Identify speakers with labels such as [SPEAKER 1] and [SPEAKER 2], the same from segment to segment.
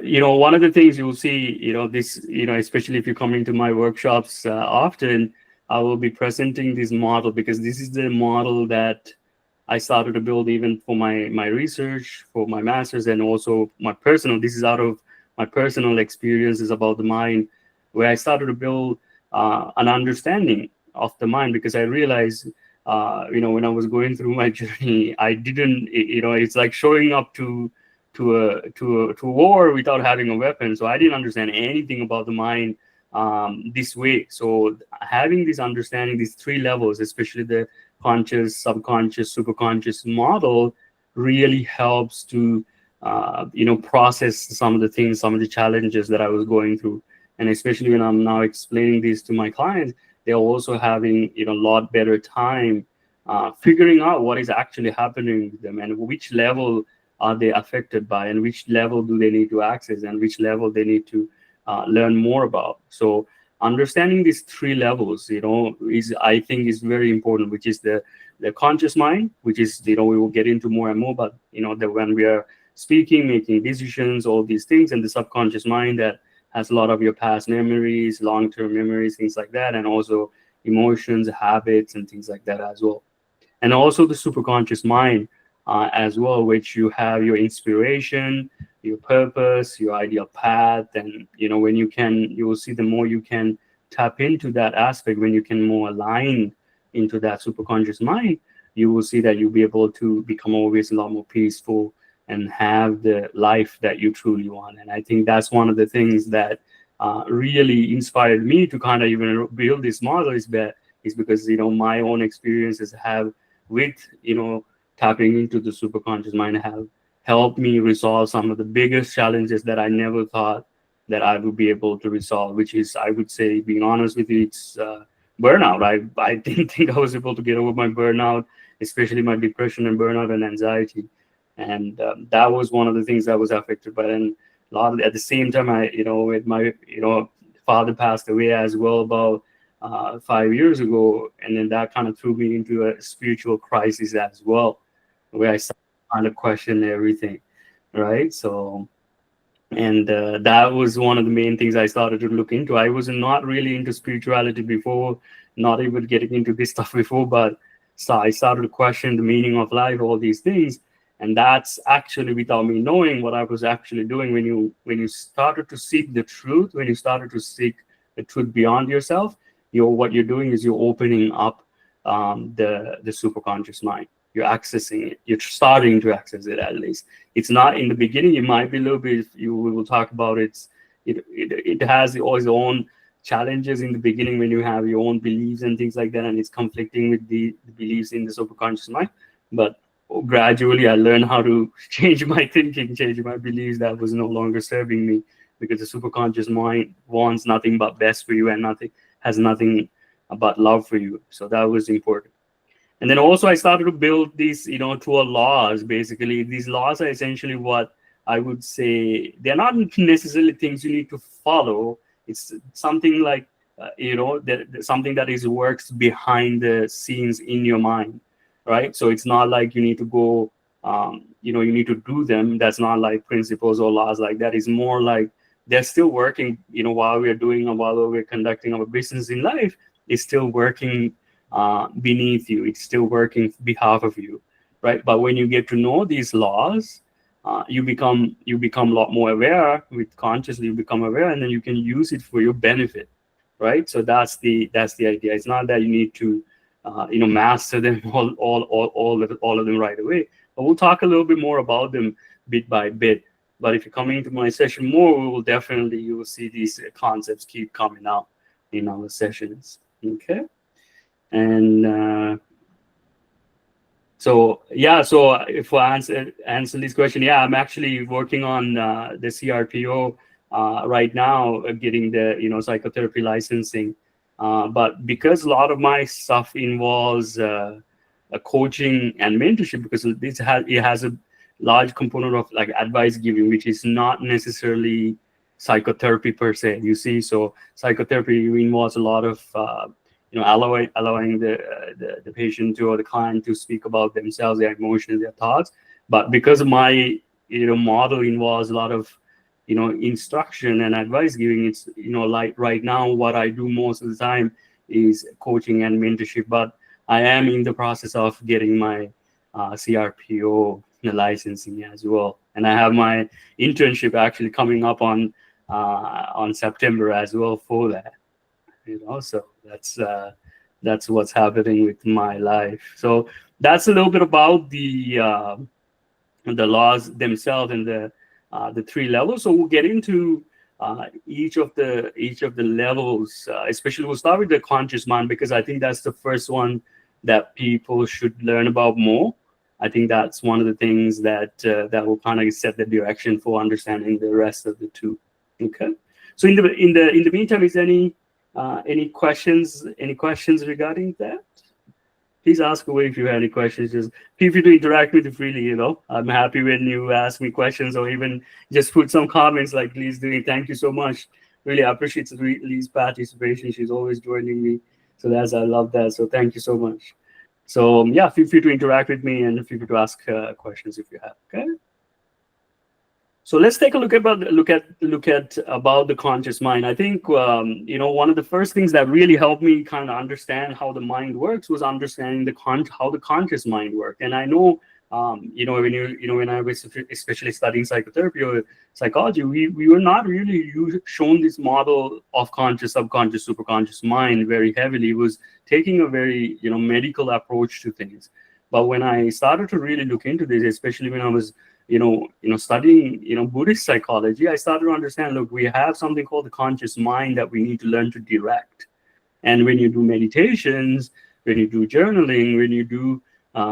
[SPEAKER 1] one of the things you'll see, this, especially if you're coming to my workshops often, I will be presenting this model because this is the model that I started to build even for my research, for my master's, and also my personal. This is out of my personal experiences about the mind, where I started to build an understanding of the mind because I realized, when I was going through my journey, I didn't, it's like showing up to a war without having a weapon. So I didn't understand anything about the mind this way. So having this understanding, these three levels, especially the conscious, subconscious, superconscious model, really helps to process some of the things, some of the challenges that I was going through. And especially when I'm now explaining this to my clients, they're also having a lot better time figuring out what is actually happening with them and which level are they affected by, and which level do they need to access, and which level they need to learn more about. So understanding these three levels, is, I think, is very important, which is the conscious mind, which is, we will get into more and more, but that when we are speaking, making decisions, all these things, and the subconscious mind that has a lot of your past memories, long-term memories, things like that, and also emotions, habits, and things like that as well. And also the superconscious mind as well, which you have your inspiration, your purpose, your ideal path. And when you will see, the more you can tap into that aspect, when you can more align into that superconscious mind, you will see that you'll be able to become always a lot more peaceful and have the life that you truly want. And I think that's one of the things that really inspired me to kind of even build this model, is because my own experiences have with tapping into the superconscious mind have helped me resolve some of the biggest challenges that I never thought that I would be able to resolve, which is, I would say, being honest with you, it's burnout. I didn't think I was able to get over my burnout, especially my depression and burnout and anxiety. And that was one of the things that was affected by. And a lot of, at the same time, with my, father passed away as well about 5 years ago. And then that kind of threw me into a spiritual crisis as well, where I started to kind of question everything, right? So, and that was one of the main things I started to look into. I was not really into spirituality before, not even getting into this stuff before, but so I started to question the meaning of life, all these things. And that's actually without me knowing what I was actually doing. When you started to seek the truth, when you started to seek the truth beyond yourself, what you're doing is you're opening up the superconscious mind. You're accessing it. You're starting to access it, at least. It's not in the beginning. It might be a little bit. We will talk about it. It has all its own challenges in the beginning when you have your own beliefs and things like that, and it's conflicting with the beliefs in the superconscious mind. But gradually, I learned how to change my thinking, change my beliefs that was no longer serving me, because the superconscious mind wants nothing but best for you and has nothing but love for you. So that was important. And then also I started to build these, 12 laws. Basically, these laws are essentially what I would say, they're not necessarily things you need to follow. It's something like, something that works behind the scenes in your mind, right? So it's not like you need to go, you need to do them. That's not like principles or laws like that. It's more like they're still working, while we're conducting our business in life, it's still working beneath you. It's still working behalf of you, right? But when you get to know these laws, you become a lot more aware. With consciously, you become aware, and then you can use it for your benefit, right? So that's the idea. It's not that you need to master them all of them right away. But we'll talk a little bit more about them bit by bit. But if you're coming to my session more, you will see these concepts keep coming out in our sessions. Okay. And so if I answer this question, I'm actually working on the CRPO right now, getting the psychotherapy licensing. But because a lot of my stuff involves coaching and mentorship, because it has a large component of like advice giving, which is not necessarily psychotherapy per se. You see, so psychotherapy involves a lot of allowing the patient or the client to speak about themselves, their emotions, their thoughts. But because my model involves a lot of instruction and advice giving. It's, like right now, what I do most of the time is coaching and mentorship, but I am in the process of getting my CRPO licensing as well, and I have my internship actually coming up on September as well for that. So that's what's happening with my life. So that's a little bit about the laws themselves and the three levels. So we'll get into each of the levels. Especially, we'll start with the conscious mind, because I think that's the first one that people should learn about more. I think that's one of the things that will kind of set the direction for understanding the rest of the two. Okay. So in the meantime, is any questions regarding that? Please ask away if you have any questions. Just feel free to interact with me freely. I'm happy when you ask me questions, or even just put some comments like, please do. Thank you so much. Really appreciate Lee's participation. She's always joining me. So I love that. So thank you so much. So yeah, feel free to interact with me and feel free to ask questions if you have. Okay. So let's take a look at about the conscious mind. I think one of the first things that really helped me kind of understand how the mind works was understanding how the conscious mind works. And I know when I was especially studying psychotherapy or psychology, we were not really shown this model of conscious, subconscious, superconscious mind very heavily. It was taking a very medical approach to things. But when I started to really look into this, especially when I was studying Buddhist psychology, I started to understand, look, we have something called the conscious mind that we need to learn to direct. And when you do meditations, when you do journaling, when you do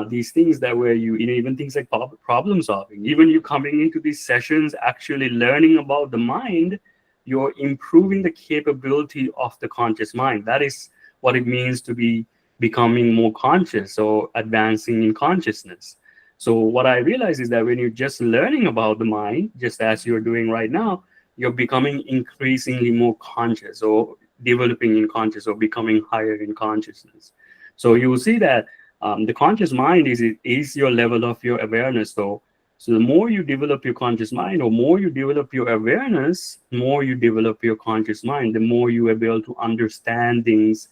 [SPEAKER 1] these things that where even things like problem solving, even you coming into these sessions actually learning about the mind, you're improving the capability of the conscious mind. That is what it means to be becoming more conscious or advancing in consciousness. So what I realize is that when you're just learning about the mind, just as you're doing right now, you're becoming increasingly more conscious, or developing in conscious, or becoming higher in consciousness. So you will see that the conscious mind is your level of your awareness. So the more you develop your conscious mind, or more you develop your awareness, more you develop your conscious mind, the more you are able to understand things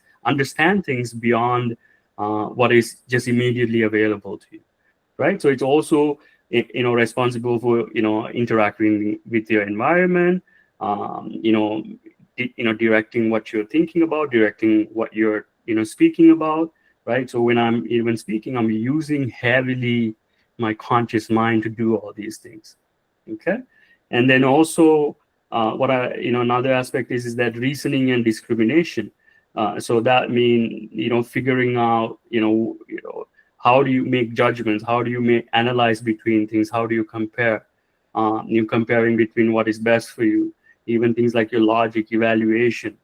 [SPEAKER 1] beyond what is just immediately available to you. Right. So it's also, responsible for, interacting with your environment, directing what you're thinking about, directing what you're, speaking about. Right. So when I'm even speaking, I'm using heavily my conscious mind to do all these things. Okay. And then also another aspect is that reasoning and discrimination. So that means, figuring out, how do you make judgments? How do you analyze between things? How do you compare? You're comparing between what is best for you. Even things like your logic, evaluation,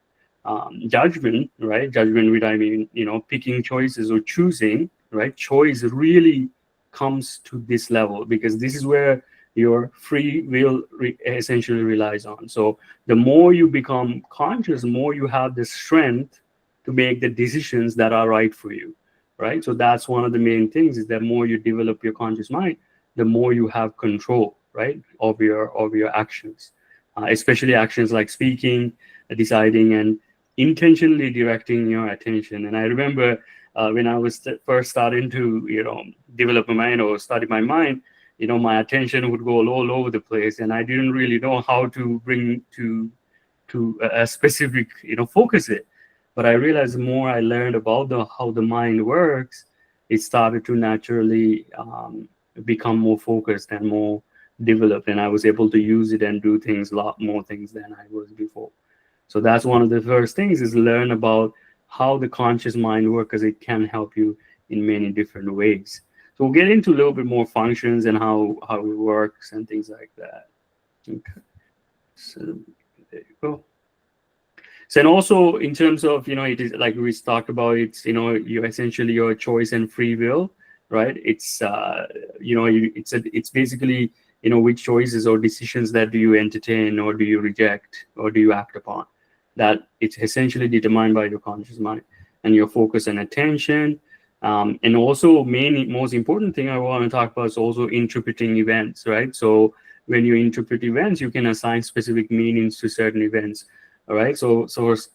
[SPEAKER 1] judgment, right? Judgment, which I mean, picking choices or choosing, right? Choice really comes to this level, because this is where your free will essentially relies on. So the more you become conscious, the more you have the strength to make the decisions that are right for you. Right. So that's one of the main things, is that more you develop your conscious mind, the more you have control, right, of your actions, especially actions like speaking, deciding, and intentionally directing your attention. And I remember when I was first starting to, develop my mind or study my mind, my attention would go all over the place, and I didn't really know how to bring to a specific, focus it. But I realized the more I learned about how the mind works, it started to naturally become more focused and more developed, and I was able to use it and do a lot more things than I was before. So that's one of the first things, is learn about how the conscious mind works, because it can help you in many different ways. So we'll get into a little bit more functions and how it works and things like that. Okay. So there you go. So, and also in terms of, it is like we talked about, it's, you essentially your choice and free will, right? It's, it's basically, which choices or decisions that do you entertain, or do you reject, or do you act upon? That it's essentially determined by your conscious mind and your focus and attention. And also most important thing I want to talk about is also interpreting events, right? So when you interpret events, you can assign specific meanings to certain events. All right. So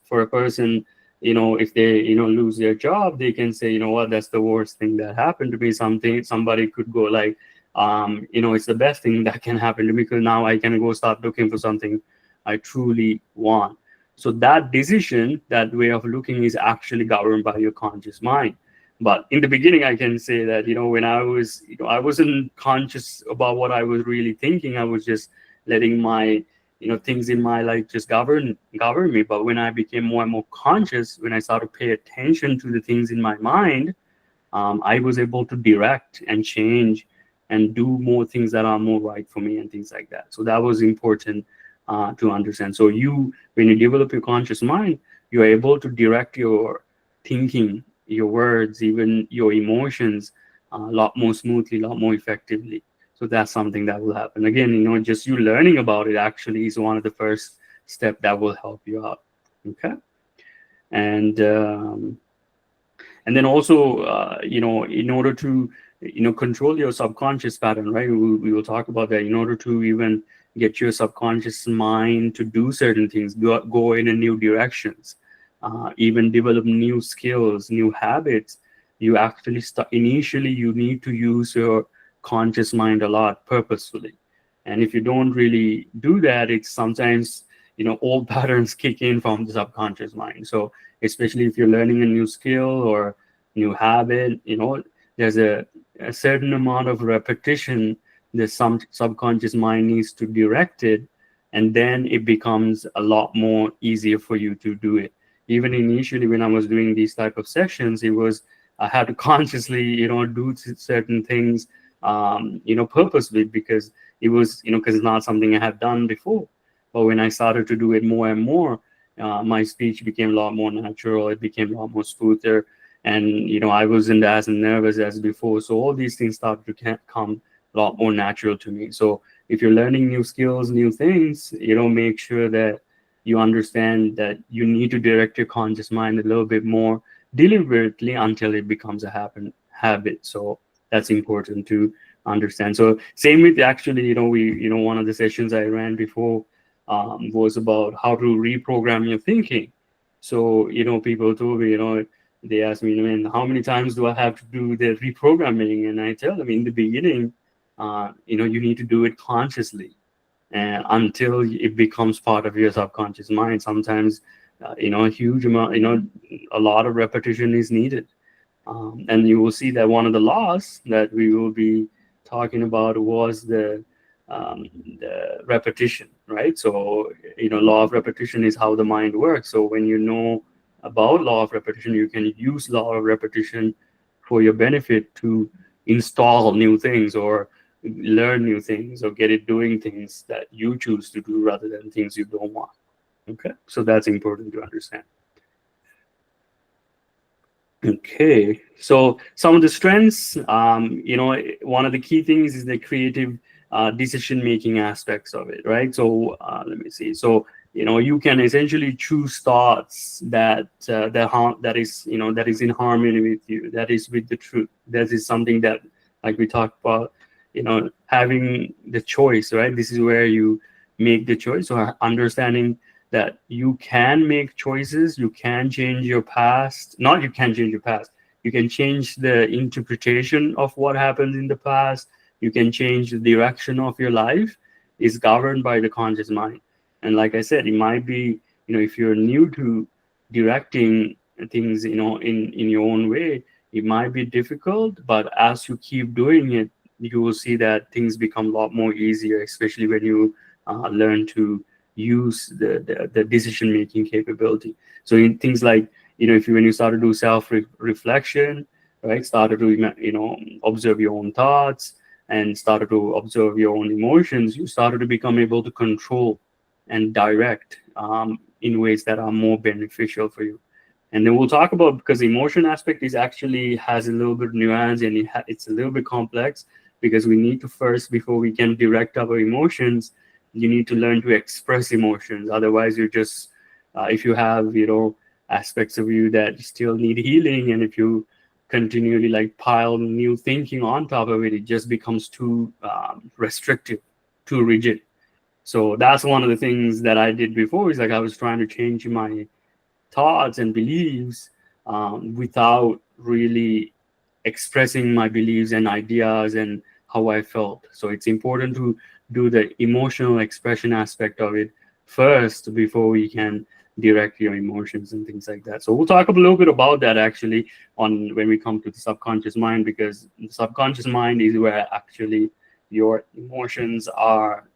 [SPEAKER 1] for a person, if they, lose their job, they can say, what, that's the worst thing that happened to me. Somebody could go like, it's the best thing that can happen to me because now I can go start looking for something I truly want. So that decision, that way of looking, is actually governed by your conscious mind. But in the beginning, I can say that, when I was, I wasn't conscious about what I was really thinking. I was just letting my, things in my life just govern me. But when I became more and more conscious, when I started to pay attention to the things in my mind, I was able to direct and change and do more things that are more right for me and things like that. So that was important to understand. So when you develop your conscious mind, you're able to direct your thinking, your words, even your emotions a lot more smoothly, a lot more effectively. So that's something that will happen. Again, just you learning about it actually is one of the first step that will help you out. Okay. And then also, in order to, control your subconscious pattern, right? We will talk about that. In order to even get your subconscious mind to do certain things, go in a new directions, even develop new skills, new habits, you actually initially you need to use your conscious mind a lot purposefully. And if you don't really do that, it's sometimes, old patterns kick in from the subconscious mind. So especially if you're learning a new skill or new habit, there's a certain amount of repetition the subconscious mind needs to direct it, and then it becomes a lot more easier for you to do it. Even initially when I was doing these type of sessions, I had to consciously, do certain things, purposely, because because it's not something I have done before. But when I started to do it more and more, my speech became a lot more natural. It became a lot more smoother, and I wasn't as nervous as before. So all these things started to come a lot more natural to me. So if you're learning new skills, new things, make sure that you understand that you need to direct your conscious mind a little bit more deliberately until it becomes a habit. So that's important to understand. So same with actually, one of the sessions I ran before was about how to reprogram your thinking. So, people told me, they asked me, man, how many times do I have to do the reprogramming? And I tell them in the beginning, you need to do it consciously and until it becomes part of your subconscious mind. Sometimes, a huge amount, a lot of repetition is needed. And you will see that one of the laws that we will be talking about was the repetition, right? So, law of repetition is how the mind works. So when you know about law of repetition, you can use law of repetition for your benefit to install new things or learn new things or get it doing things that you choose to do rather than things you don't want. Okay, so that's important to understand. Okay, so some of the strengths, one of the key things is the creative decision-making aspects of it, right? So let me see. So you can essentially choose thoughts that is in harmony with you, that is with the truth. That is something that, like we talked about, having the choice, right? This is where you make the choice, or understanding that you can make choices, you can change your past. Not you can change your past, you can change the interpretation of what happened in the past. You can change the direction of your life. Is governed by the conscious mind. And like I said, it might be, if you're new to directing things, in your own way, it might be difficult, but as you keep doing it, you will see that things become a lot more easier, especially when you learn to use the decision making capability. So in things like, if when you start to do self reflection, right, started to observe your own thoughts and started to observe your own emotions, you started to become able to control and direct in ways that are more beneficial for you. And then we'll talk about, because the emotion aspect is actually has a little bit of nuance, and it's a little bit complex, because we need to first, before we can direct our emotions, you need to learn to express emotions. Otherwise, you're just, if you have, aspects of you that still need healing, and if you continually pile new thinking on top of it, it just becomes too restrictive. too rigid. So that's one of the things that I did before, is like I was trying to change my thoughts and beliefs without really expressing my beliefs and ideas and how I felt. So it's important to do the emotional expression aspect of it first before we can direct your emotions and things like that. So we'll talk a little bit about that actually on when we come to the subconscious mind, because the subconscious mind is where actually your emotions are,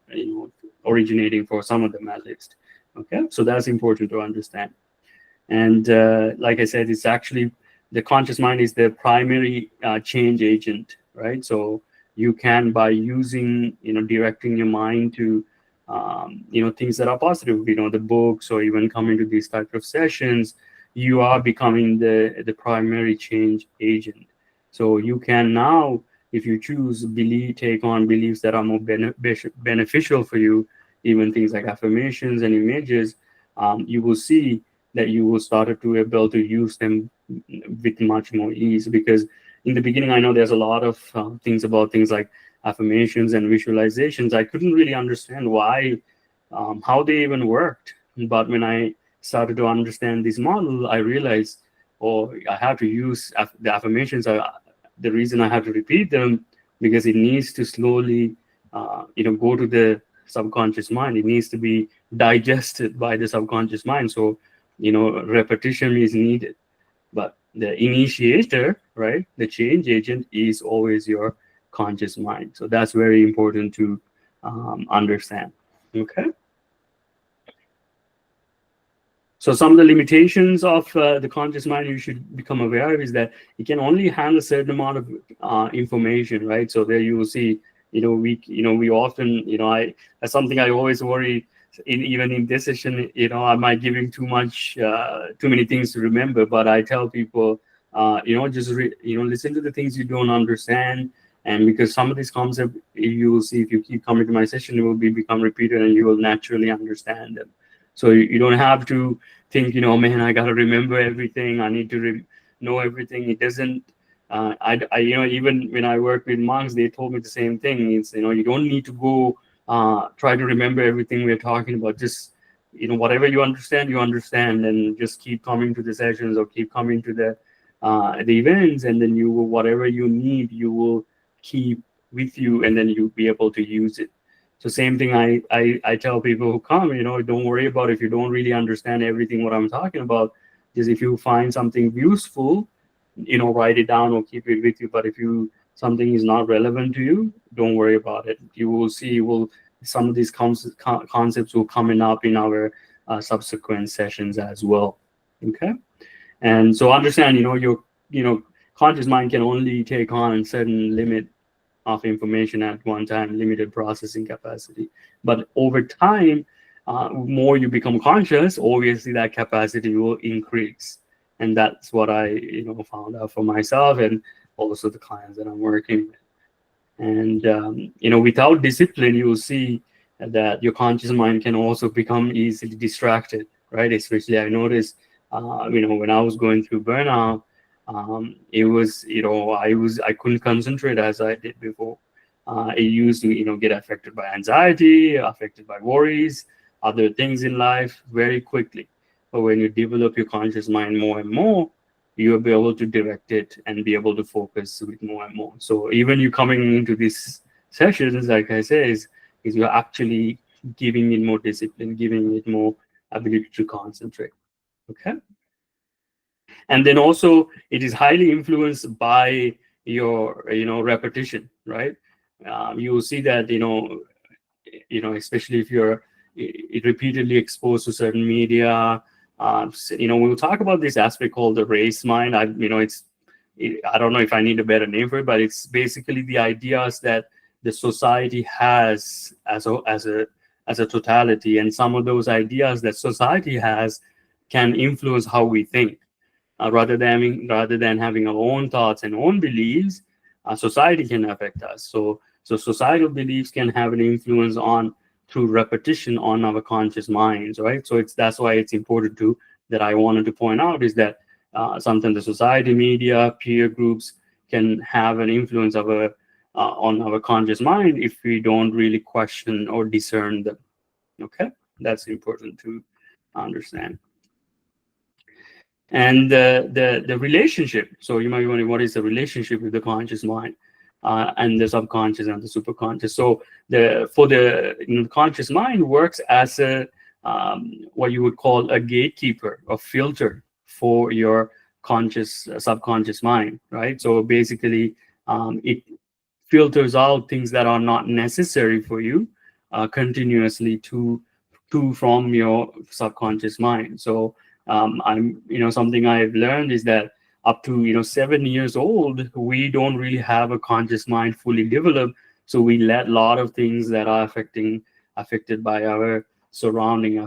[SPEAKER 1] originating, for some of them at least. Okay, so that's important to understand. And like I said, it's actually the conscious mind is the primary change agent, right? So you can, by using, directing your mind to, things that are positive, the books, or even coming to these types of sessions, you are becoming the primary change agent. So you can now, if you choose, take on beliefs that are more beneficial for you, even things like affirmations and images, you will see that you will start to be able to use them with much more ease. Because in the beginning, I know there's a lot of things about things like affirmations and visualizations. I couldn't really understand why, how they even worked. But when I started to understand this model, I realized, oh, I have to use the affirmations. The reason I have to repeat them, because it needs to slowly, go to the subconscious mind. It needs to be digested by the subconscious mind. So, repetition is needed. But the initiator, right, the change agent, is always your conscious mind. So that's very important to understand. Okay. So some of the limitations of the conscious mind you should become aware of is that it can only handle a certain amount of information, right? So there you will see, we often, that's something I always worry. Even in this session, I might giving too many things to remember. But I tell people, just listen to the things you don't understand, and because some of these concepts, you will see, if you keep coming to my session, it will become repeated, and you will naturally understand them. So you don't have to think, man, I got to remember everything. I need to know everything. It doesn't. Even when I work with monks, they told me the same thing. It's, you don't need to go try to remember everything we're talking about. Just, whatever you understand, and just keep coming to the sessions, or keep coming to the events, and then you will, whatever you need, you will keep with you, and then you'll be able to use it. So same thing I tell people who come, don't worry about if you don't really understand everything what I'm talking about. Just if you find something useful, write it down or keep it with you. But if something is not relevant to you, don't worry about it. You will see, some of these concepts will coming up in our subsequent sessions as well. Okay. And so understand, your conscious mind can only take on a certain limit of information at one time, limited processing capacity. But over time, more you become conscious, obviously that capacity will increase. And that's what I found out for myself, and also the clients that I'm working with. And without discipline, you will see that your conscious mind can also become easily distracted, right? Especially I noticed, when I was going through burnout, it was, I couldn't concentrate as I did before. I used to, get affected by anxiety, affected by worries, other things in life very quickly. But when you develop your conscious mind more and more, you'll be able to direct it and be able to focus with more and more. So even you coming into these sessions, like I say, is you're actually giving it more discipline, giving it more ability to concentrate. Okay. And then also it is highly influenced by your repetition, right? You will see that especially if you're repeatedly exposed to certain media. We'll talk about this aspect called the race mind. I don't know if I need a better name for it, but it's basically the ideas that the society has as a totality, and some of those ideas that society has can influence how we think. Rather than having our own thoughts and own beliefs, society can affect us. So societal beliefs can have an influence through repetition on our conscious minds, right? So that's why it's important that I wanted to point out is that sometimes the society, media, peer groups can have an influence of on our conscious mind if we don't really question or discern them. Okay, that's important to understand. And the relationship. So you might be wondering, what is the relationship with the conscious mind and the subconscious and the superconscious? So the conscious mind works as a what you would call a gatekeeper, a filter for your conscious subconscious mind, right? So basically, it filters out things that are not necessary for you continuously to from your subconscious mind. So I'm something I've learned is that up to 7 years old, we don't really have a conscious mind fully developed. So we let a lot of things that are affected by our surrounding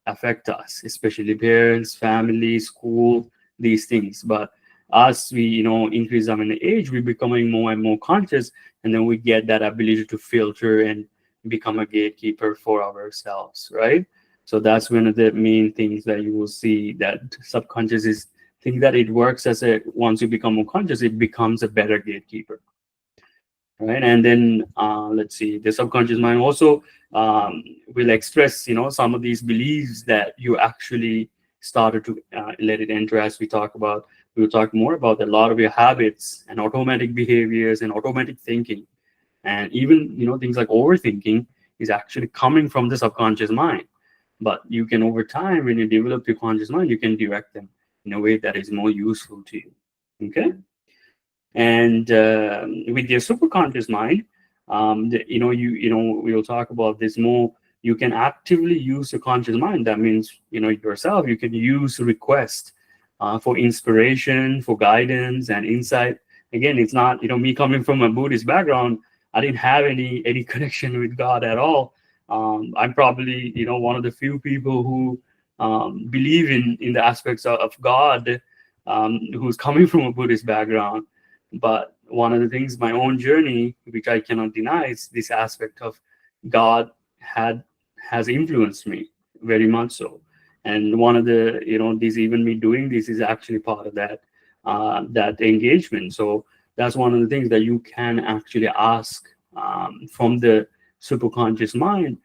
[SPEAKER 1] affect us, especially parents, family, school, these things. But as we increase them in age, we're becoming more and more conscious, and then we get that ability to filter and become a gatekeeper for ourselves, right? So that's one of the main things that you will see, that subconscious is think that it works as a, once you become more conscious, it becomes a better gatekeeper, right? And then let's see, the subconscious mind also will express some of these beliefs that you actually started to let it enter. As we'll talk more about a lot of your habits and automatic behaviors and automatic thinking, and even things like overthinking is actually coming from the subconscious mind. But you can, over time, when you develop your conscious mind, you can direct them in a way that is more useful to you. Okay. And with your superconscious mind, we'll talk about this more. You can actively use your conscious mind. That means yourself. You can use request for inspiration, for guidance and insight. Again, it's not me coming from a Buddhist background. I didn't have any connection with God at all. I'm probably one of the few people who believe in the aspects of God, who's coming from a Buddhist background. But one of the things, my own journey, which I cannot deny, is this aspect of God has influenced me very much so. And one of the this, even me doing this, is actually part of that engagement. So that's one of the things that you can actually ask from the superconscious mind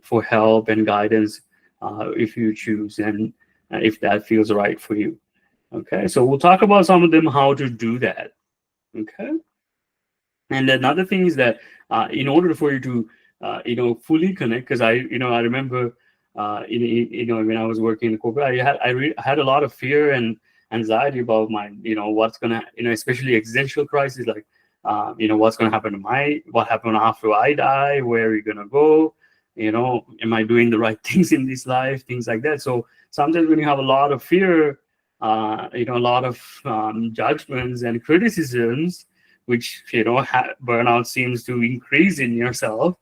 [SPEAKER 1] for help and guidance if you choose, and if that feels right for you. Okay, so we'll talk about some of them, how to do that. Okay. And another thing is that in order for you to fully connect, because I remember when I was working in corporate, I had a lot of fear and anxiety about my what's gonna especially existential crisis, like what's gonna happen to what happened after I die, where are you gonna go, am I doing the right things in this life, things like that. So sometimes when you have a lot of fear, a lot of judgments and criticisms, which burnout seems to increase in yourself,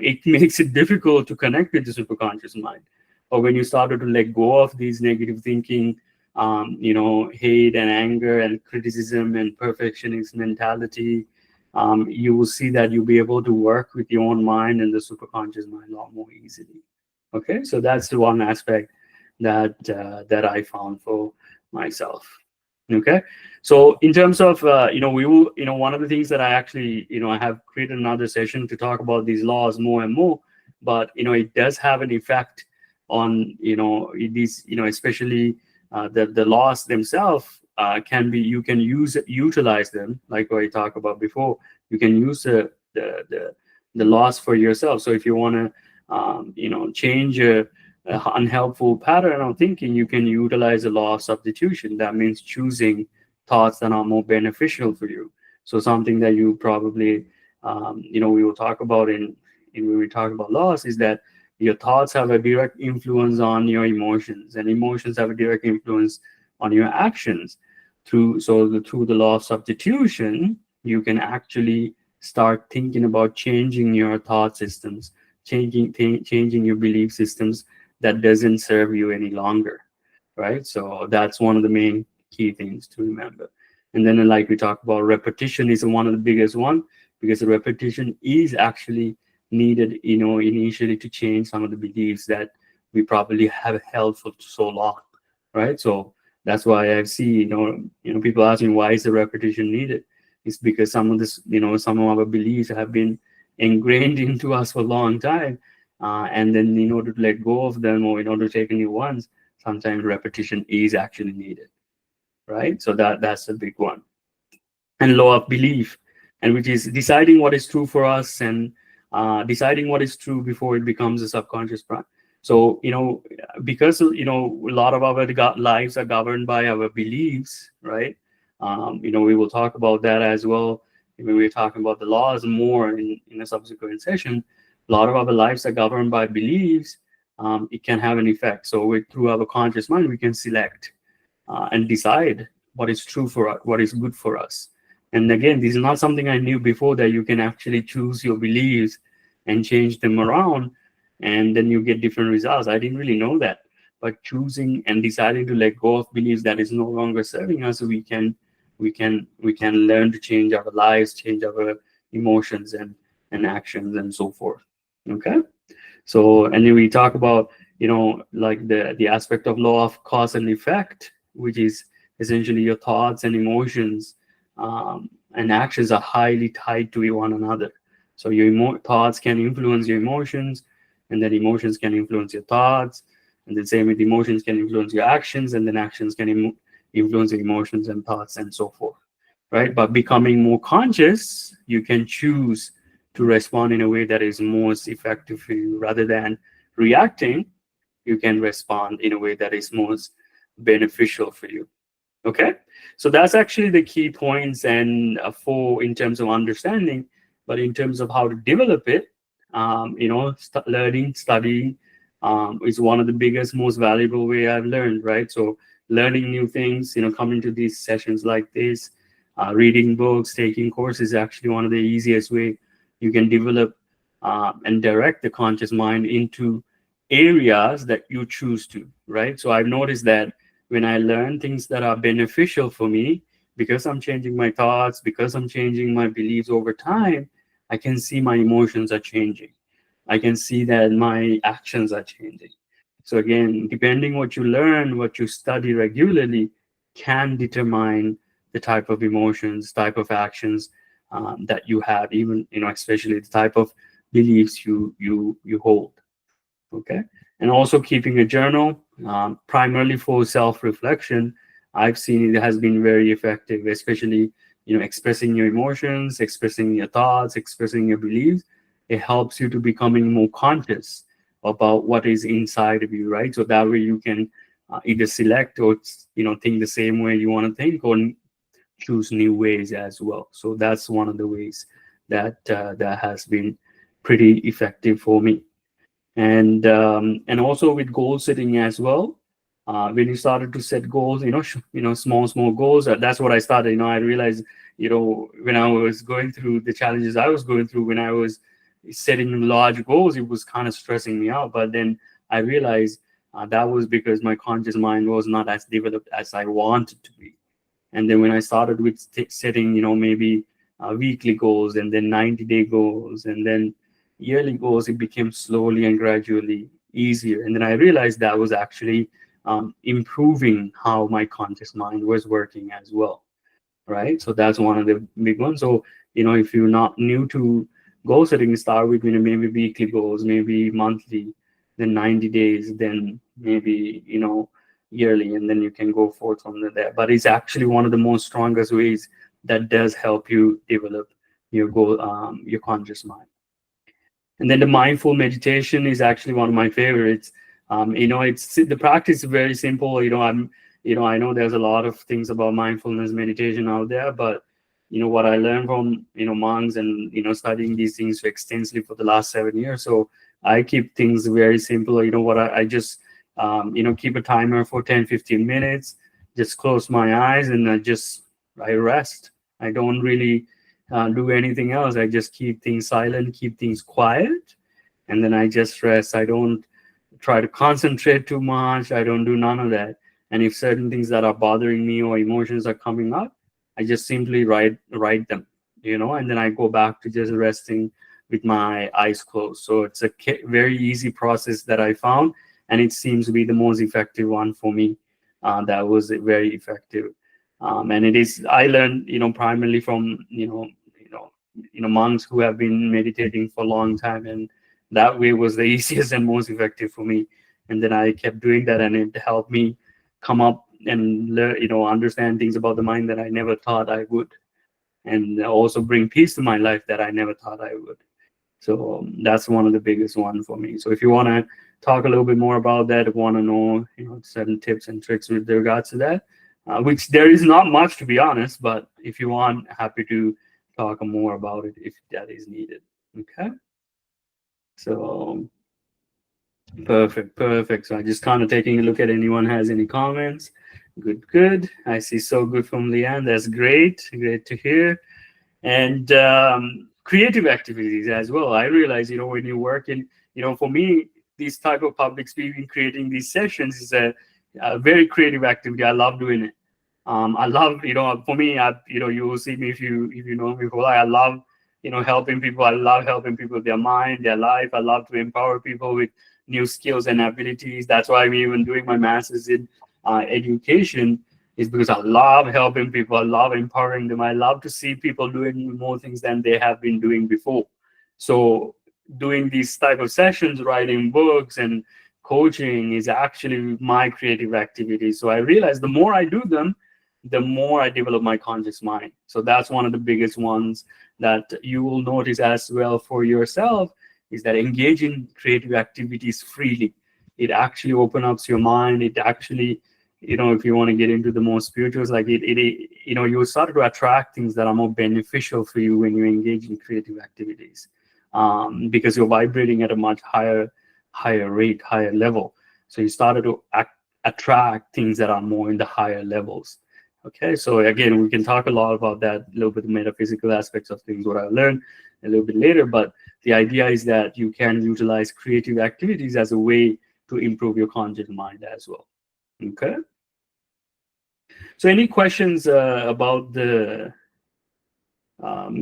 [SPEAKER 1] it makes it difficult to connect with the superconscious mind. Or when you started to let go of these negative thinking, hate and anger and criticism and perfectionist mentality, you will see that you'll be able to work with your own mind and the superconscious mind a lot more easily. Okay, so that's the one aspect that I found for myself. Okay, so in terms of we will one of the things that I actually I have created another session to talk about these laws more and more, but it does have an effect on these especially the laws themselves you can utilize them, like what I talked about before. You can use the laws for yourself. So if you want to change a unhelpful pattern of thinking, you can utilize the law of substitution. That means choosing thoughts that are more beneficial for you. So something that you probably we will talk about when we talk about laws is that your thoughts have a direct influence on your emotions, and emotions have a direct influence on your actions. Through the law of substitution, you can actually start thinking about changing your thought systems, changing your belief systems that doesn't serve you any longer, right? So that's one of the main key things to remember. And then, like we talked about, repetition is one of the biggest one, because the repetition is actually needed initially to change some of the beliefs that we probably have held for so long, right? So that's why I see people asking, why is the repetition needed? It's because some of this, some of our beliefs have been ingrained into us for a long time. And then in order to let go of them, or in order to take new ones, sometimes repetition is actually needed, right? So that's a big one. And law of belief, and which is deciding what is true for us, and deciding what is true before it becomes a subconscious prime. So because a lot of our lives are governed by our beliefs, right? We will talk about that as well when we're talking about the laws more in a subsequent session. A lot of our lives are governed by beliefs. It can have an effect. So through our conscious mind, we can select and decide what is true for us, what is good for us. And again, this is not something I knew before, that you can actually choose your beliefs and change them around, and then you get different results. I didn't really know that. But choosing and deciding to let go of beliefs that is no longer serving us, we can learn to change our lives, change our emotions and actions and so forth. Okay. So, and then we talk about, like the aspect of law of cause and effect, which is essentially your thoughts and emotions and actions are highly tied to one another. So your thoughts can influence your emotions, and then emotions can influence your thoughts, and the same with emotions can influence your actions, and then actions can influence your emotions and thoughts and so forth, right? But becoming more conscious, you can choose to respond in a way that is most effective for you. Rather than reacting, you can respond in a way that is most beneficial for you. Okay, so that's actually the key points, and for in terms of understanding. But in terms of how to develop it, learning, studying is one of the biggest, most valuable way I've learned, right? So learning new things, coming to these sessions like this, reading books, taking courses is actually one of the easiest way you can develop and direct the conscious mind into areas that you choose to, right? So I've noticed that when I learn things that are beneficial for me, because I'm changing my thoughts, because I'm changing my beliefs over time, I can see my emotions are changing. I can see that my actions are changing. So again, depending what you learn, what you study regularly, can determine the type of emotions, type of actions that you have, even especially the type of beliefs you hold. Okay, and also keeping a journal, primarily for self-reflection. I've seen it has been very effective, especially expressing your emotions, expressing your thoughts, expressing your beliefs. It helps you to becoming more conscious about what is inside of you, right? So that way you can either select or think the same way you want to think, or choose new ways as well. So that's one of the ways that has been pretty effective for me. And also with goal setting as well. When you started to set goals, small goals. That's what I started. I realized, when I was going through the challenges I was going through when I was setting large goals, it was kind of stressing me out. But then I realized that was because my conscious mind was not as developed as I wanted to be. And then when I started with setting, maybe weekly goals, and then 90-day goals, and then yearly goals, it became slowly and gradually easier. And then I realized that was actually improving how my conscious mind was working as well, right? So that's one of the big ones. So, if you're not new to goal setting, start with, maybe weekly goals, maybe monthly, then 90 days, then maybe, yearly, and then you can go forth from there. But it's actually one of the most strongest ways that does help you develop your goal, your conscious mind. And then the mindful meditation is actually one of my favorites. It's the practice is very simple. I know there's a lot of things about mindfulness meditation out there, but what I learned from monks and studying these things extensively for the last 7 years. So I keep things very simple. What I just keep a timer for 10-15 minutes, just close my eyes, and I rest. I don't really do anything else. I just keep things silent, keep things quiet, and then I just rest. I don't try to concentrate too much. I don't do none of that. And if certain things that are bothering me or emotions are coming up, I just simply write them, and then I go back to just resting with my eyes closed. So it's a very easy process that I found, and it seems to be the most effective one for me. That was very effective. And it is, I learned, primarily from, monks who have been meditating for a long time, and that way was the easiest and most effective for me. And then I kept doing that, and it helped me come up and learn, understand things about the mind that I never thought I would, and also bring peace to my life that I never thought I would. So that's one of the biggest ones for me. So if you want to talk a little bit more about that, want to know, certain tips and tricks with regards to that, which there is not much, to be honest, but if you want, happy to talk more about it if that is needed. Okay. So perfect, perfect. So I just kind of taking a look at anyone has any comments. Good, good. I see so good from Leanne. That's great. Great to hear. And creative activities as well. I realize, when you work in, for me, this type of public speaking, creating these sessions is a very creative activity. I love doing it. I love, for me, you will see me if you know me for a while. I love, helping people. I love helping people with their mind, their life. I love to empower people with new skills and abilities. That's why I'm even doing my master's in education, is because I love helping people. I love empowering them. I love to see people doing more things than they have been doing before. So doing these type of sessions, writing books and coaching is actually my creative activity. So I realize the more I do them, the more I develop my conscious mind. So that's one of the biggest ones that you will notice as well for yourself, is that engaging creative activities freely, it actually opens up your mind. It actually, if you want to get into the more spirituals, like you start to attract things that are more beneficial for you when you engage in creative activities, because you're vibrating at a much higher rate, higher level. So you started to attract things that are more in the higher levels. Okay, so again, we can talk a lot about that, a little bit of metaphysical aspects of things, what I learned a little bit later. But the idea is that you can utilize creative activities as a way to improve your conscious mind as well. Okay. So any questions about the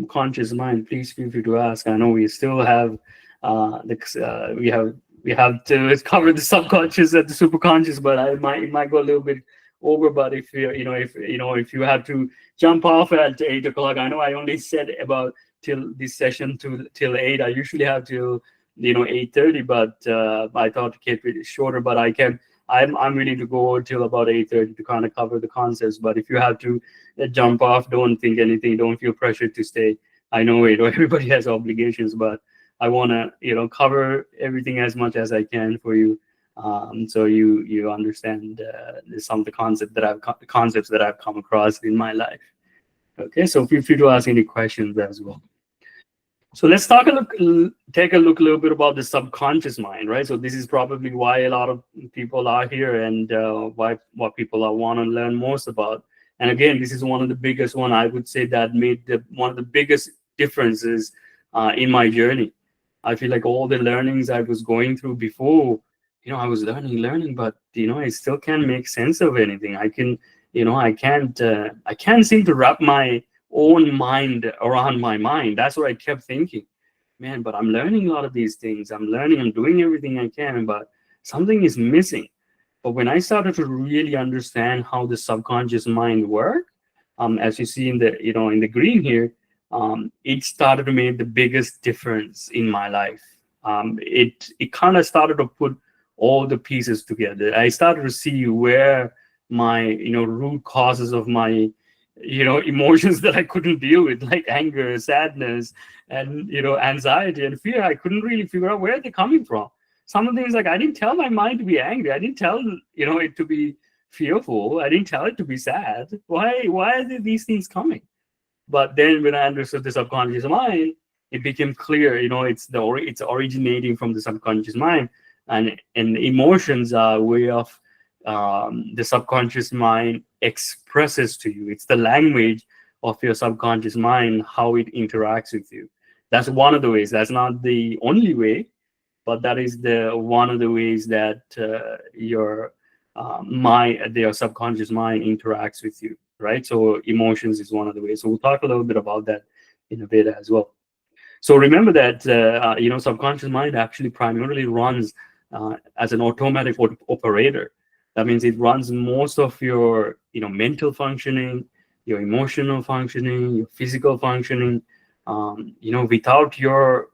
[SPEAKER 1] conscious mind, please feel free to ask. I know we still have we have to cover the subconscious and the superconscious, but it might go a little bit over. But if if you have to jump off at 8 o'clock, I know I only said about till this session till 8. I usually have till 8:30, but I thought to keep it shorter. But I'm willing to go till about 8:30 to kind of cover the concepts. But if you have to jump off, don't think anything. Don't feel pressured to stay. I know everybody has obligations, but I want to cover everything as much as I can for you, so you understand some of the concepts that I've come across in my life. Okay, so feel free to ask any questions as well. So let's take a look a little bit about the subconscious mind, right? So this is probably why a lot of people are here, and why what people are want to learn most about. And again, this is one of the biggest one, I would say, that made one of the biggest differences in my journey. I feel like all the learnings I was going through before, I was learning, but I still can't make sense of anything. I can't seem to wrap my own mind around my mind. That's what I kept thinking, man. But I'm learning a lot of these things. I'm doing everything I can, but something is missing. But when I started to really understand how the subconscious mind works, as you see in the green here, it started to make the biggest difference in my life. It kind of started to put all the pieces together. I started to see where my root causes of my emotions that I couldn't deal with, like anger, sadness, and anxiety and fear. I couldn't really figure out where they're coming from. Some of the things, like, I didn't tell my mind to be angry. I didn't tell it to be fearful. I didn't tell it to be sad. Why are these things coming? But then when I understood the subconscious mind, it became clear, it's originating from the subconscious mind, and emotions are a way of the subconscious mind expresses to you. It's the language of your subconscious mind, how it interacts with you. That's one of the ways. That's not the only way, but that is the one of the ways that your subconscious mind interacts with you, right? So emotions is one of the ways. So we'll talk a little bit about that in a bit as well. So remember that subconscious mind actually primarily runs as an automatic operator. That means it runs most of your, mental functioning, your emotional functioning, your physical functioning, without your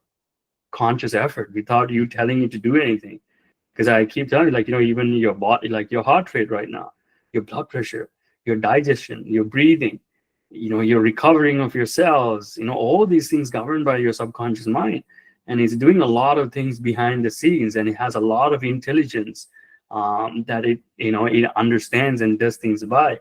[SPEAKER 1] conscious effort, without you telling it to do anything. Because I keep telling you, like, even your body, like your heart rate right now, your blood pressure, your digestion, your breathing, your recovering of your cells, all these things governed by your subconscious mind. And it's doing a lot of things behind the scenes, and it has a lot of intelligence, that it understands and does things by.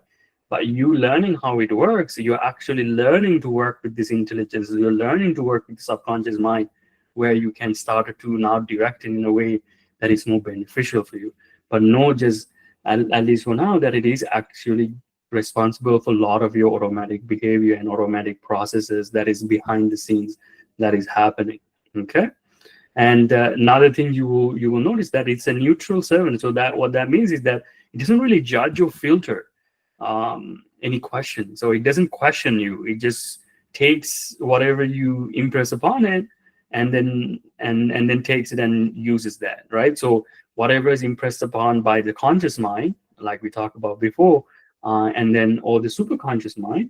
[SPEAKER 1] But you learning how it works, you're actually learning to work with this intelligence. You're learning to work with the subconscious mind, where you can start to now direct it in a way that is more beneficial for you. But know just, at least for now, that it is actually responsible for a lot of your automatic behavior and automatic processes that is behind the scenes that is happening. Okay. And another thing you will notice that it's a neutral servant. So that what that means is that it doesn't really judge or filter any question. So it doesn't question you. It just takes whatever you impress upon it, and then takes it and uses that, right? So whatever is impressed upon by the conscious mind, like we talked about before, and then or the superconscious mind,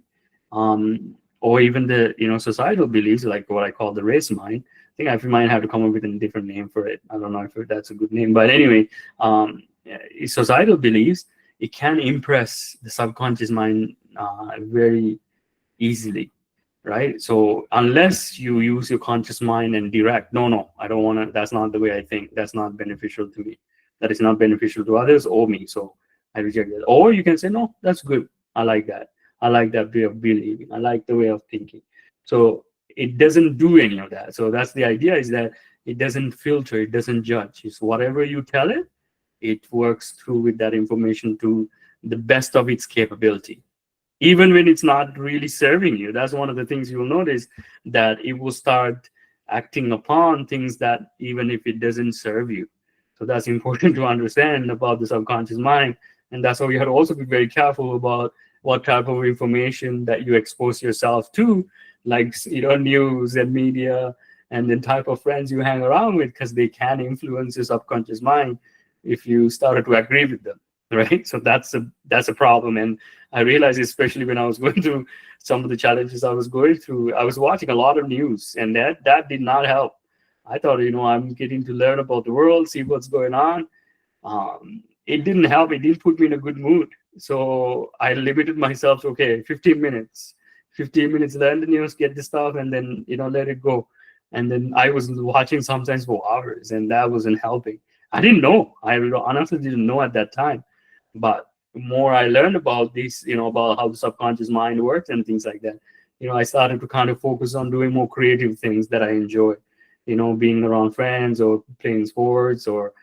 [SPEAKER 1] or even the societal beliefs, like what I call the race mind. I think I might have to come up with a different name for it. I don't know if that's a good name, but anyway, societal beliefs, it can impress the subconscious mind very easily, right? So unless you use your conscious mind and direct, no, I don't want to, that's not the way I think, that's not beneficial to me, that is not beneficial to others or me, so I reject it. Or you can say, no, that's good, I like that, I like that way of believing, I like the way of thinking. So it doesn't do any of that. So that's the idea, is that it doesn't filter, it doesn't judge. It's whatever you tell it, it works through with that information to the best of its capability, even when it's not really serving you. That's one of the things you'll notice, that it will start acting upon things that even if it doesn't serve you. So that's important to understand about the subconscious mind. And that's why you have to also be very careful about what type of information that you expose yourself to, like news and media, and the type of friends you hang around with, because they can influence your subconscious mind if you started to agree with them, right? So that's a problem. And I realized, especially when I was going through some of the challenges I was going through, I was watching a lot of news, and that did not help. I thought, I'm getting to learn about the world, see what's going on. It didn't help. It didn't put me in a good mood. So I limited myself to, okay, 15 minutes. 15 minutes, learn the news, get the stuff, and then, let it go. And then I was watching sometimes for hours, and that wasn't helping. I didn't know. I honestly didn't know at that time. But more I learned about this, about how the subconscious mind works and things like that, I started to kind of focus on doing more creative things that I enjoy, being around friends or playing sports, or,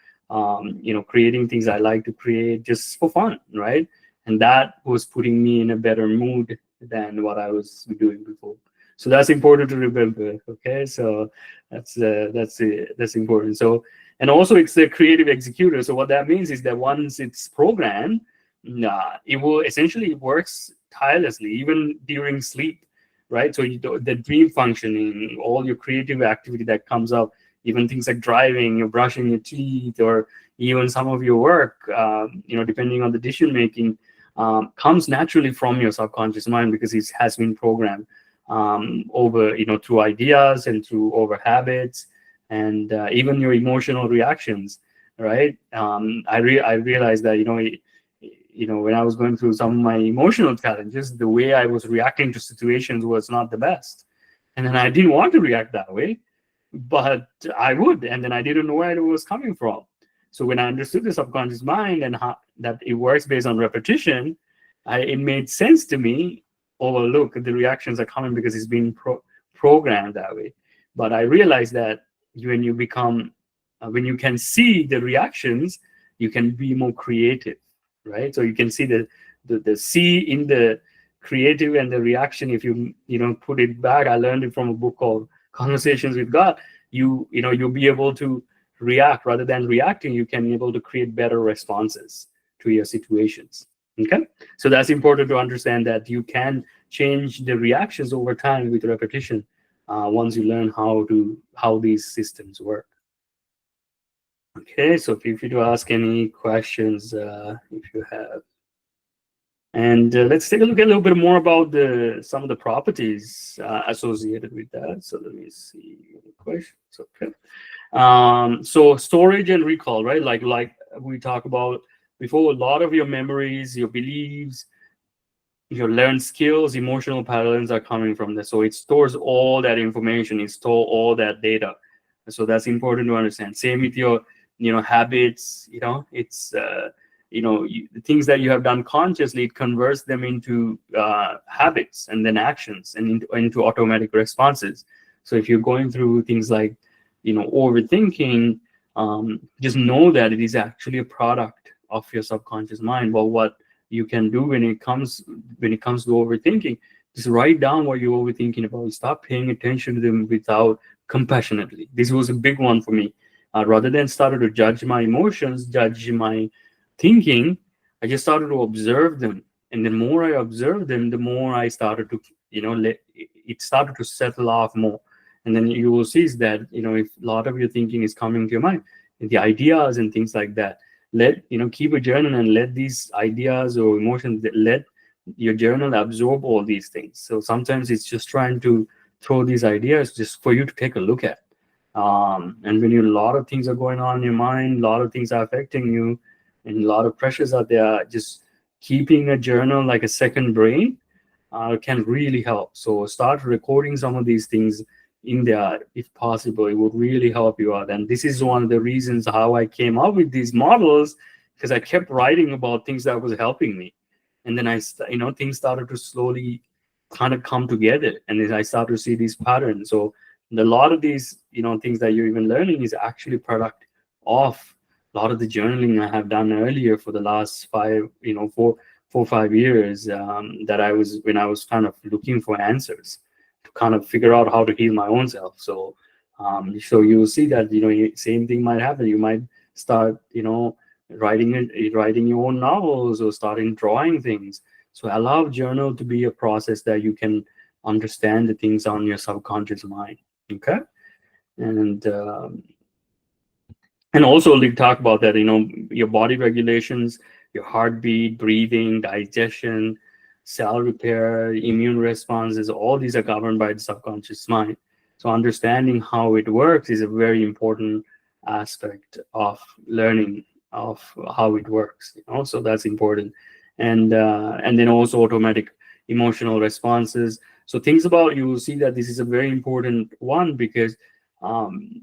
[SPEAKER 1] creating things I like to create just for fun, right? And that was putting me in a better mood than what I was doing before. So that's important to remember. Okay, so that's important. So, and also it's the creative executor. So what that means is that once it's programmed, it will essentially works tirelessly, even during sleep, right? So the dream functioning, all your creative activity that comes up, even things like driving, or brushing your teeth, or even some of your work, depending on the decision making, comes naturally from your subconscious mind, because it has been programmed over, through ideas and through over habits, and even your emotional reactions, right? I realized that, when I was going through some of my emotional challenges, the way I was reacting to situations was not the best. And then I didn't want to react that way, but I would, and then I didn't know where it was coming from. So when I understood the subconscious mind and how that it works based on repetition, it made sense to me. Oh, look, the reactions are coming because it's been programmed that way. But I realized that when you become, when you can see the reactions, you can be more creative, right? So you can see the see in the creative and the reaction. If you put it back, I learned it from a book called Conversations with God. You'll be able to react rather than reacting. You can be able to create better responses to your situations. Okay, so that's important to understand, that you can change the reactions over time with repetition, once you learn how these systems work. Okay, so feel free to ask any questions if you have. And let's take a look at a little bit more about the some of the properties associated with that. So let me see any questions. Okay. So storage and recall, right? Like we talked about before, a lot of your memories, your beliefs, your learned skills, emotional patterns are coming from this. So it stores all that information, it stores all that data. So that's important to understand. Same with your, habits. It's the things that you have done consciously, it converts them into habits and then actions and into automatic responses. So if you're going through things like, overthinking, just know that it is actually a product of your subconscious mind. But what you can do when it comes to overthinking, just write down what you're overthinking about. Stop paying attention to them without compassionately. This was a big one for me. Rather than started to judge my emotions, judge my thinking, I just started to observe them. And the more I observed them, the more I started to, let it started to settle off more. And then you will see is that, if a lot of your thinking is coming to your mind, the ideas and things like that, keep a journal and let these ideas or emotions, let your journal absorb all these things. So sometimes it's just trying to throw these ideas just for you to take a look at. And when a lot of things are going on in your mind, a lot of things are affecting you, and a lot of pressures are there, just keeping a journal like a second brain can really help. So start recording some of these things in there if possible. It would really help you out. And this is one of the reasons how I came up with these models, because I kept writing about things that was helping me. And then things started to slowly kind of come together, and then I started to see these patterns. So a lot of these things that you're even learning is actually product of a lot of the journaling I have done earlier for the last 4 or 5 years, that I was when I was kind of looking for answers to kind of figure out how to heal my own self. So you'll see that same thing might happen. You might start writing your own novels or starting drawing things. So allow journal to be a process that you can understand the things on your subconscious mind. Okay. And and also we talk about that, your body regulations, your heartbeat, breathing, digestion, cell repair, immune responses, all these are governed by the subconscious mind. So understanding how it works is a very important aspect of learning of how it works. So that's important. And then also automatic emotional responses. So things about, you will see that this is a very important one, because one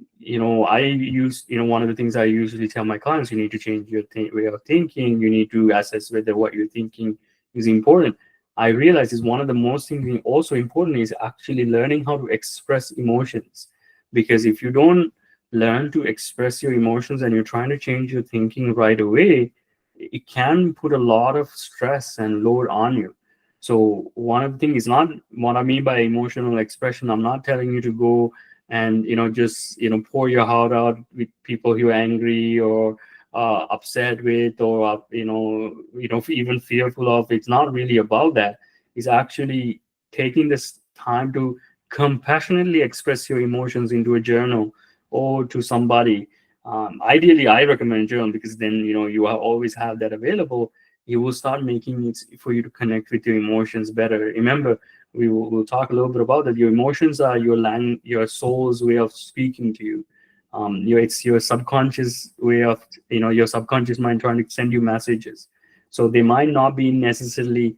[SPEAKER 1] of the things I usually tell my clients, you need to change your way of thinking. You need to assess whether what you're thinking is important. I realize is one of the most things also important is actually learning how to express emotions. Because if you don't learn to express your emotions and you're trying to change your thinking right away, it can put a lot of stress and load on you. So one of the things is not what I mean by emotional expression. I'm not telling you to go and just pour your heart out with people you're angry or upset with, or even fearful of. It's not really about that. It's actually taking this time to compassionately express your emotions into a journal or to somebody. Ideally I recommend journal, because then always have that available. You will start making it for you to connect with your emotions better. Remember, we'll talk a little bit about that. Your emotions are your soul's way of speaking to you. It's your subconscious way of, your subconscious mind trying to send you messages. So they might not be necessarily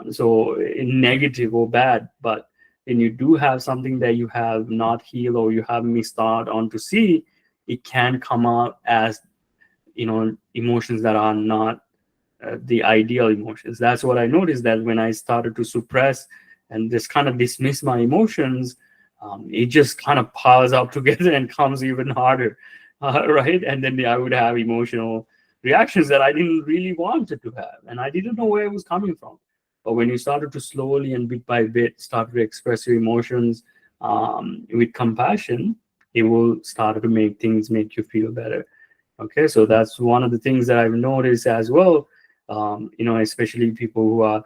[SPEAKER 1] so negative or bad, but when you do have something that you have not healed or you have missed out on to see, it can come out as emotions that are not the ideal emotions. That's what I noticed, that when I started to suppress and just kind of dismiss my emotions, it just kind of piles up together and comes even harder, right? And then I would have emotional reactions that I didn't really want it to have, and I didn't know where it was coming from. But when you started to slowly and bit by bit start to express your emotions with compassion, it will start to make you feel better. Okay, so that's one of the things that I've noticed as well. Especially people who are,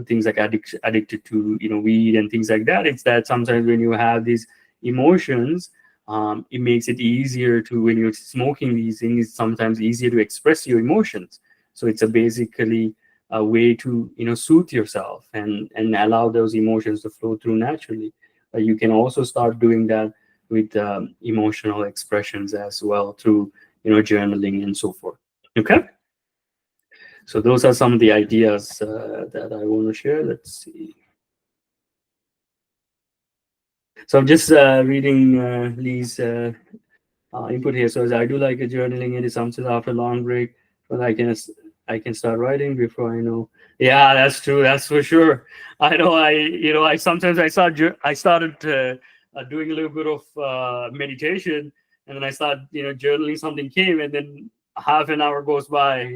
[SPEAKER 1] things like addicted to, weed and things like that. It's that sometimes when you have these emotions, it makes it easier to, when you're smoking these things, it's sometimes easier to express your emotions. So it's a basically a way to, soothe yourself and allow those emotions to flow through naturally. You can also start doing that with emotional expressions as well through, journaling and so forth. Okay. So those are some of the ideas that I want to share. Let's see. So I'm just reading Lee's input here. So as I do like a journaling, it is something after a long break, but I can start writing before I know. Yeah, that's true. That's for sure. I know. I sometimes I started doing a little bit of meditation, and then I start journaling. Something came, and then half an hour goes by.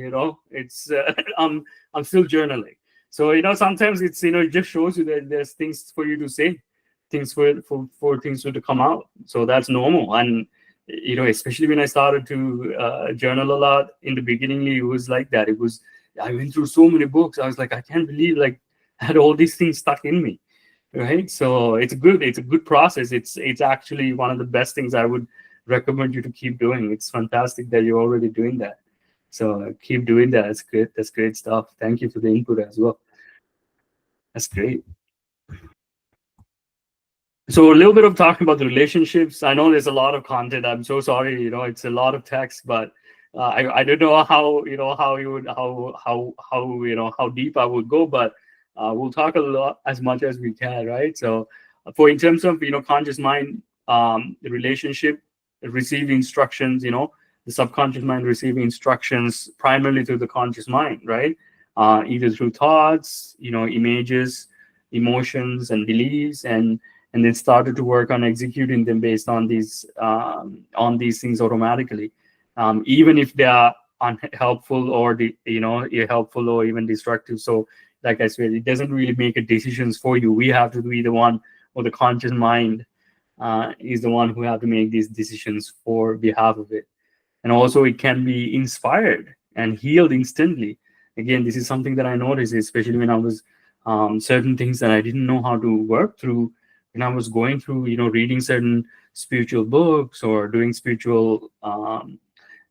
[SPEAKER 1] It's I'm still journaling. So sometimes it's it just shows you that there's things for you to say, things for things to come out. So that's normal. And especially when I started to journal a lot in the beginning, it was like that. I went through so many books. I was like, I can't believe like I had all these things stuck in me, right? So it's a good process. It's actually one of the best things I would recommend you to keep doing. It's fantastic that you're already doing that. So keep doing that. It's great. That's great stuff. Thank you for the input as well. That's great. So a little bit of talking about the relationships. I know there's a lot of content. I'm so sorry. It's a lot of text, but I don't know how you would how how deep I would go, but we'll talk a lot as much as we can, right? So for in terms of conscious mind, the relationship, receiving instructions, the subconscious mind receiving instructions primarily through the conscious mind, right? Either through thoughts, images, emotions, and beliefs, and then started to work on executing them based on these things automatically, even if they are unhelpful or helpful or even destructive. So like I said, it doesn't really make a decisions for you. We have to be the one, or the conscious mind is the one who have to make these decisions for behalf of it. And also it can be inspired and healed instantly. Again, this is something that I noticed, especially when I was certain things that I didn't know how to work through. When I was going through reading certain spiritual books or doing spiritual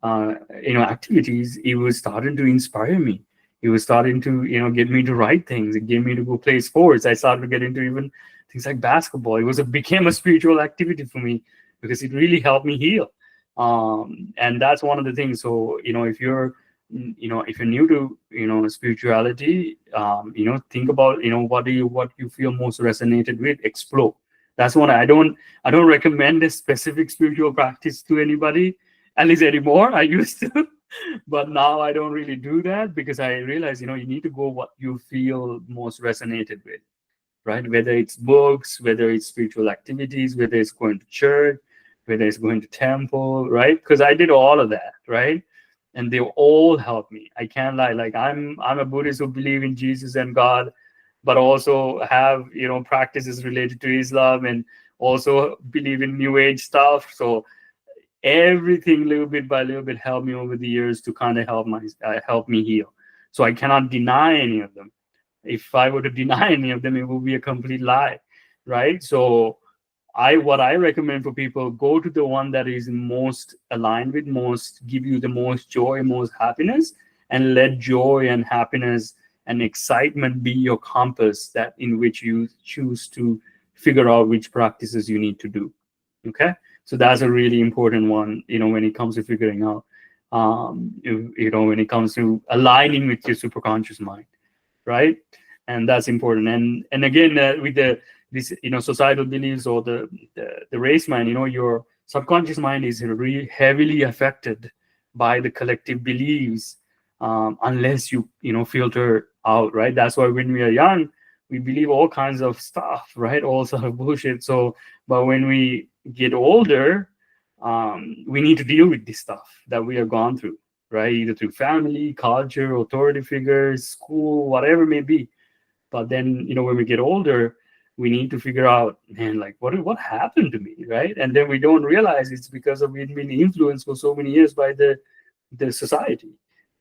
[SPEAKER 1] activities, it was starting to inspire me. It was starting to get me to write things. It gave me to go play sports. I started to get into even things like basketball. Became a spiritual activity for me because it really helped me heal. And that's one of the things. So if you're if you're new to spirituality, think about what you feel most resonated with. Explore. That's one. I don't recommend a specific spiritual practice to anybody, at least anymore. I used to but now I don't really do that, because I realize you need to go what you feel most resonated with, right? Whether it's books, whether it's spiritual activities, whether it's going to church, whether it's going to temple, right? Because I did all of that, right? And they all helped me. I can't lie. Like I'm a Buddhist who believe in Jesus and God, but also have practices related to Islam, and also believe in New Age stuff. So everything, little bit by little bit, helped me over the years to kind of help me heal. So I cannot deny any of them. If I were to deny any of them, it would be a complete lie, right? So what I recommend for people, go to the one that is most aligned with, most give you the most joy, most happiness, and let joy and happiness and excitement be your compass, that in which you choose to figure out which practices you need to do. Okay, so that's a really important one, when it comes to figuring out, when it comes to aligning with your superconscious mind, right? And that's important. And again, with this societal beliefs, or the race mind, your subconscious mind is really heavily affected by the collective beliefs, unless you filter out, right? That's why when we are young, we believe all kinds of stuff, right? All sort of bullshit. So but when we get older, we need to deal with this stuff that we have gone through, right? Either through family, culture, authority figures, school, whatever it may be. But then, when we get older, we need to figure out, man, like what happened to me, right? And then we don't realize it's because of we've been influenced for so many years by the society.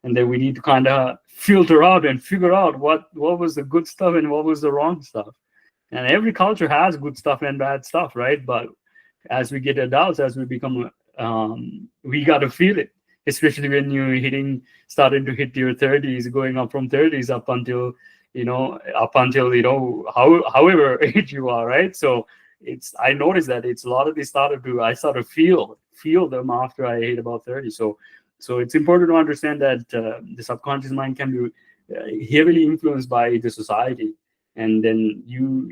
[SPEAKER 1] And then we need to kind of filter out and figure out what was the good stuff and what was the wrong stuff. And every culture has good stuff and bad stuff, right? But as we get adults, as we become, we got to feel it, especially when you're starting to hit your 30s, going up from 30s up until, however age you are, right? So I noticed that it's a lot of these I started to feel them after I hit about 30. So it's important to understand that the subconscious mind can be heavily influenced by the society. And then you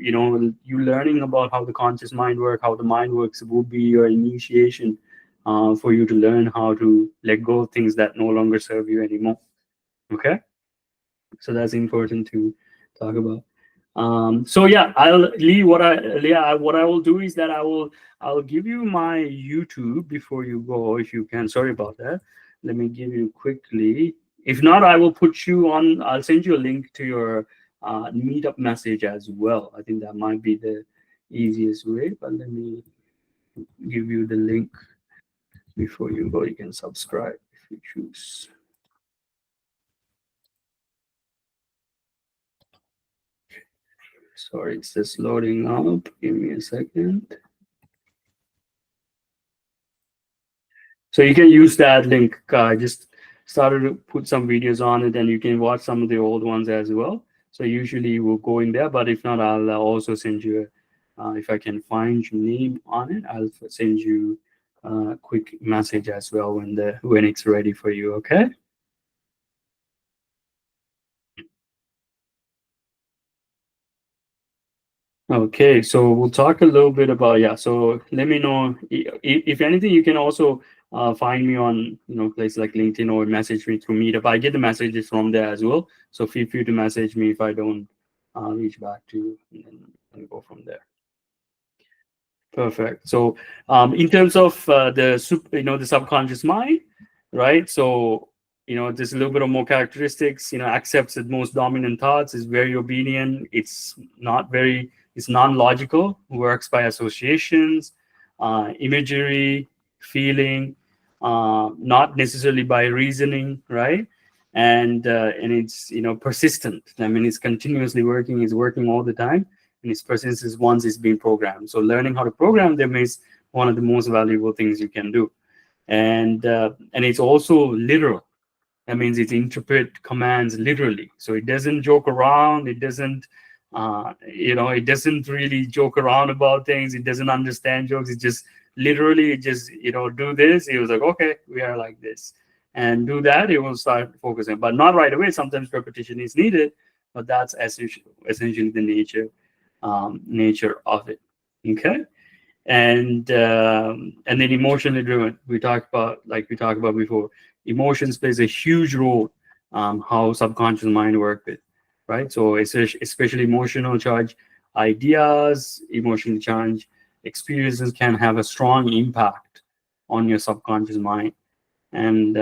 [SPEAKER 1] learning about how the conscious mind work, how the mind works, will be your initiation for you to learn how to let go of things that no longer serve you anymore. Okay, so that's important to talk about. So yeah, what I will do is that I'll give you my YouTube before you go, if you can. Sorry about that. Let me give you quickly. If not, I will put you on. I'll send you a link to your meetup message as well. I think that might be the easiest way. But let me give you the link before you go. You can subscribe if you choose. Sorry, it's just loading up. Give me a second. So you can use that link. I just started to put some videos on it, and you can watch some of the old ones as well. So usually we'll go in there, but if not, I'll also send you, if I can find your name on it, I'll send you a quick message as well when it's ready for you. Okay. Okay, so we'll talk a little bit about, yeah. So let me know if anything. You can also find me on places like LinkedIn, or message me through Meetup. I get the messages from there as well. So feel free to message me if I don't reach back to you, and go from there. Perfect. So in terms of the subconscious mind, right? So there's a little bit of more characteristics. Accepts the most dominant thoughts, is very obedient. It's non-logical, works by associations, imagery, feeling, not necessarily by reasoning, right? And it's persistent. I mean, it's continuously working. It's working all the time, and its presence is once it's been programmed. So learning how to program them is one of the most valuable things you can do. And it's also literal. That means it interpret commands literally. So it doesn't joke around. It doesn't really joke around about things. It doesn't understand jokes. It just literally do this. It was like, okay, we are like this, and do that. It will start focusing, but not right away. Sometimes repetition is needed, but that's essentially the nature of it. Okay. And then emotionally driven, we talked about before. Emotions plays a huge role how subconscious mind work with, right? So especially emotional charge ideas, emotional charge experiences can have a strong impact on your subconscious mind. And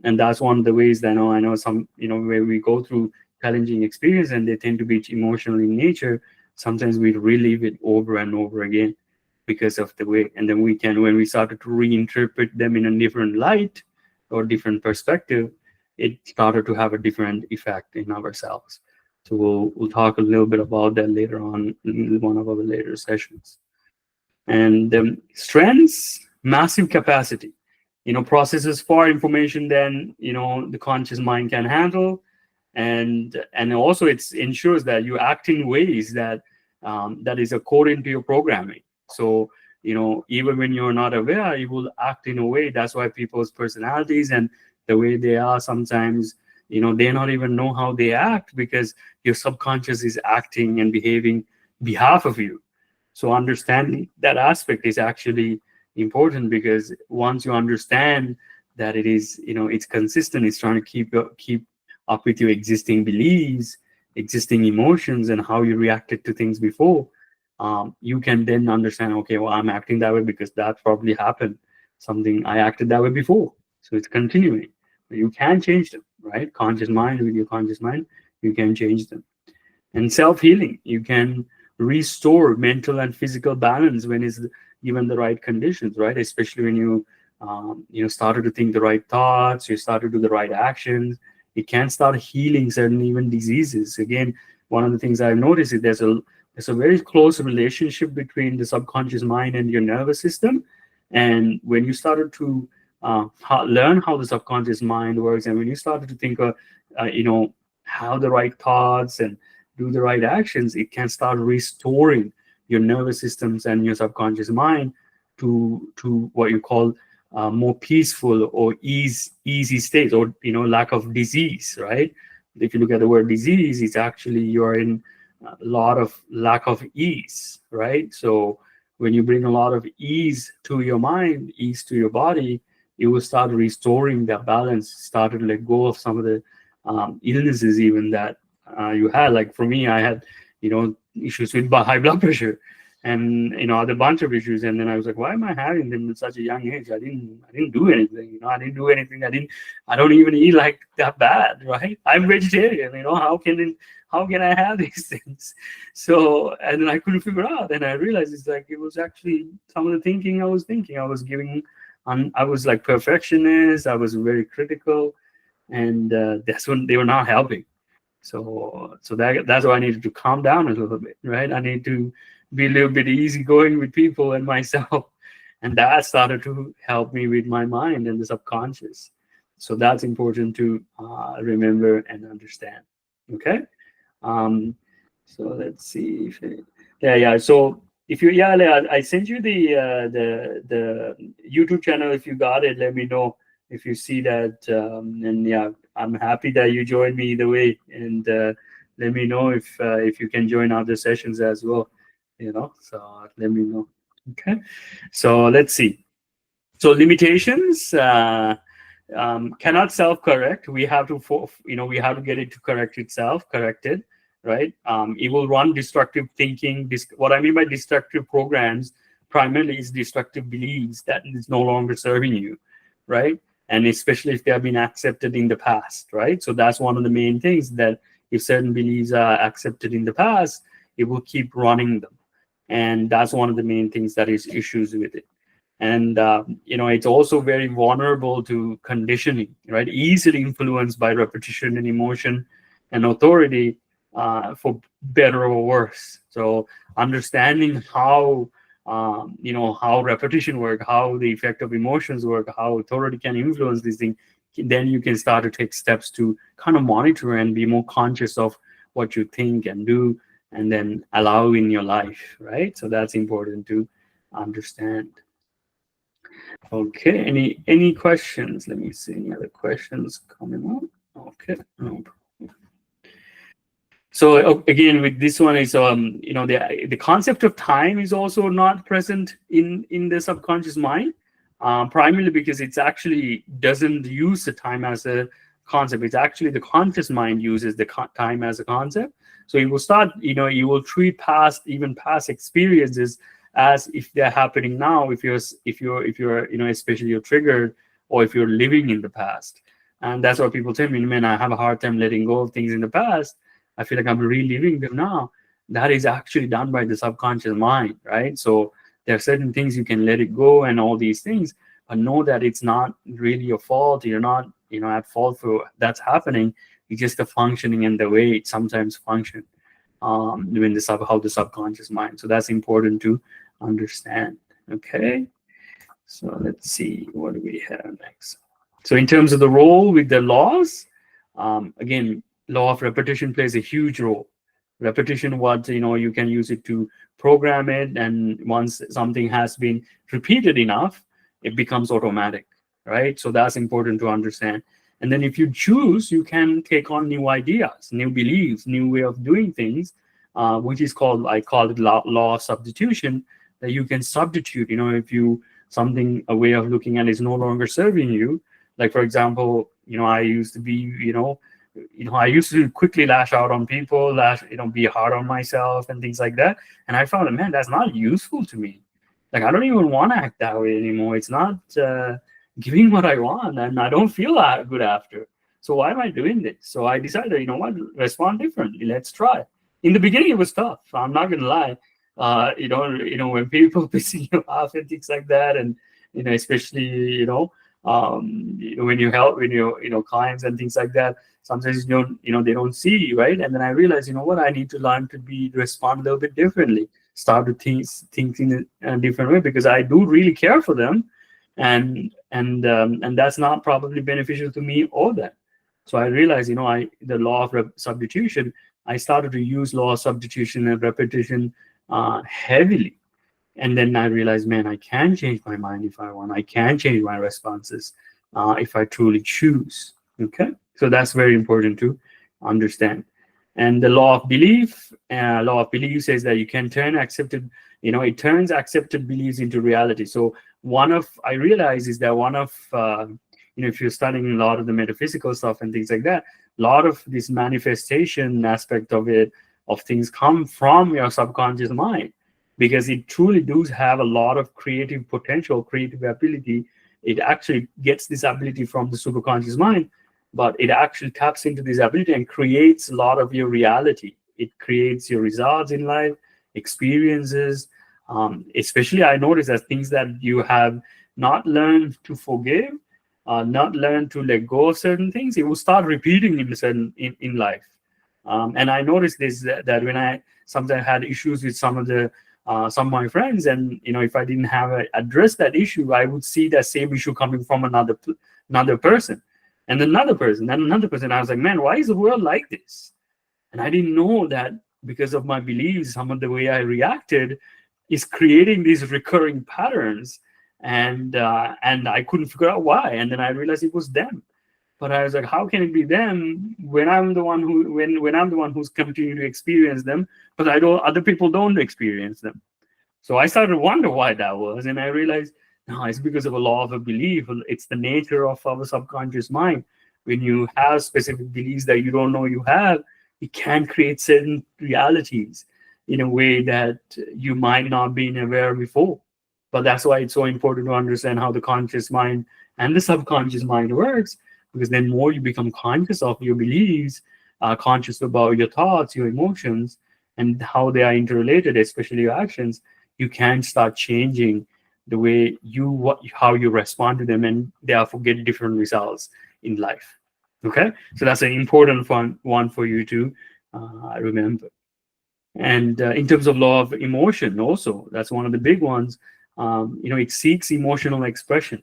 [SPEAKER 1] that's one of the ways that I know some, where we go through challenging experience and they tend to be emotional in nature. Sometimes we relive it over and over again because of the way. And then when we started to reinterpret them in a different light or different perspective, it started to have a different effect in ourselves. So we'll talk a little bit about that later on in one of our later sessions. And strengths, massive capacity, processes far information than the conscious mind can handle. And also it ensures that you act in ways that that is according to your programming. So even when you're not aware, you will act in a way. That's why people's personalities and the way they are sometimes, they not even know how they act, because your subconscious is acting and behaving behalf of you. So understanding that aspect is actually important, because once you understand that it is, it's consistent, it's trying to keep up with your existing beliefs, existing emotions, and how you reacted to things before, you can then understand, okay, well, I'm acting that way because that probably happened. Something I acted that way before. So it's continuing. You can change them, right? Conscious mind, with your conscious mind, you can change them. And self-healing, you can restore mental and physical balance when it's given the right conditions, right? Especially when you started to think the right thoughts, you started to do the right actions, it can start healing certain even diseases. Again, one of the things I've noticed is there's a It's a very close relationship between the subconscious mind and your nervous system. And when you started to learn how the subconscious mind works, and when you started to think of, how the right thoughts and do the right actions, it can start restoring your nervous systems and your subconscious mind to what you call more peaceful or easy states, or lack of disease, right? If you look at the word disease, it's actually you're in a lot of lack of ease, right? So when you bring a lot of ease to your mind, ease to your body, you will start restoring that balance, start to let go of some of the illnesses even that you had. Like for me, I had issues with high blood pressure, and other bunch of issues. And then I was like, why am I having them at such a young age? I didn't do anything. I didn't do anything. I don't even eat like that bad, right? I'm vegetarian. How can I have these things? So, and then I couldn't figure out. And I realized it's like it was actually some of the thinking I was thinking. I was I was like perfectionist. I was very critical, and that's when they were not helping. So that's why I needed to calm down a little bit, right? I need to be a little bit easygoing with people and myself, and that started to help me with my mind and the subconscious. So that's important to remember and understand. Okay. So let's see if yeah. So if you I sent you the YouTube channel. If you got it, let me know if you see that. And yeah, I'm happy that you joined me either way. And let me know if you can join other sessions as well. So let me know. Okay. So let's see. So limitations. Cannot self-correct. We have to, we have to get it to correct itself, corrected, right? It will run destructive thinking. What I mean by destructive programs primarily is destructive beliefs that is no longer serving you, right? And especially if they have been accepted in the past, right? So that's one of the main things, that if certain beliefs are accepted in the past, it will keep running them. And that's one of the main things that is issues with it. And it's also very vulnerable to conditioning, right? Easily influenced by repetition and emotion and authority, for better or worse. So understanding how how repetition work, how the effect of emotions work, how authority can influence these things, then you can start to take steps to kind of monitor and be more conscious of what you think and do, and then allow in your life, right? So that's important to understand. Okay, any questions? Let me see, any other questions coming up? Okay, no problem. So again, with this one is the concept of time is also not present in the subconscious mind, primarily because it's actually doesn't use the time as a concept. It's actually the conscious mind uses the time as a concept. So you will start, you will treat past experiences as if they're happening now, if you're especially you're triggered, or if you're living in the past. And that's what people tell me, man, I have a hard time letting go of things in the past. I feel like I'm reliving them now. That is actually done by the subconscious mind, right? So there are certain things you can let it go and all these things, but know that it's not really your fault. You're not at fault for that's happening. It's just the functioning and the way it sometimes functions how the subconscious mind. So that's important to understand. Okay, so let's see, what do we have next? So in terms of the role with the laws, again, law of repetition plays a huge role. Repetition, you can use it to program it, and once something has been repeated enough, it becomes automatic, right? So that's important to understand. And then if you choose, you can take on new ideas, new beliefs, new way of doing things, which is called, I call it law of substitution, that you can substitute, if a way of looking at it is no longer serving you. Like, for example, I used to be, I used to quickly lash out on people, be hard on myself and things like that. And I found that, man, that's not useful to me. Like, I don't even want to act that way anymore. It's not giving what I want, and I don't feel good after. So why am I doing this? So I decided, respond differently. Let's try. In the beginning, it was tough. I'm not going to lie. When people pissing you off and things like that, and especially when you help, when you clients and things like that, sometimes they don't see, right? And then I realized, what, I need to learn to be respond a little bit differently, start to think in a different way, because I do really care for them, and that's not probably beneficial to me or them. So I realized, the law of substitution. I started to use law of substitution and repetition heavily. And then I realized, man, I can change my mind if I want. I can change my responses if I truly choose. Okay, so that's very important to understand. And the law of belief says that you can turn accepted, it turns accepted beliefs into reality. So I realize is that if you're studying a lot of the metaphysical stuff and things like that, a lot of this manifestation aspect of things come from your subconscious mind, because it truly does have a lot of creative potential, creative ability. It actually gets this ability from the superconscious mind, but it actually taps into this ability and creates a lot of your reality. It creates your results in life, experiences. Especially, I notice that things that you have not learned to forgive, not learned to let go of certain things, it will start repeating in life. And I noticed this that when I sometimes had issues with some of my friends, and if I didn't have addressed that issue, I would see that same issue coming from another person, and another person, and another person. I was like, man, why is the world like this? And I didn't know that because of my beliefs, some of the way I reacted is creating these recurring patterns, and I couldn't figure out why. And then I realized it was them. But I was like, how can it be them when I'm the one who's continuing to experience them, but other people don't experience them? So I started to wonder why that was, and I realized, no, it's because of a law of a belief. It's the nature of our subconscious mind. When you have specific beliefs that you don't know you have, it can create certain realities in a way that you might not been aware before. But that's why it's so important to understand how the conscious mind and the subconscious mind works, because then more you become conscious of your beliefs, conscious about your thoughts, your emotions, and how they are interrelated, especially your actions, you can start changing the way how you respond to them, and therefore get different results in life. Okay, so that's an important one for you to remember. And in terms of law of emotion, also, that's one of the big ones. It seeks emotional expression,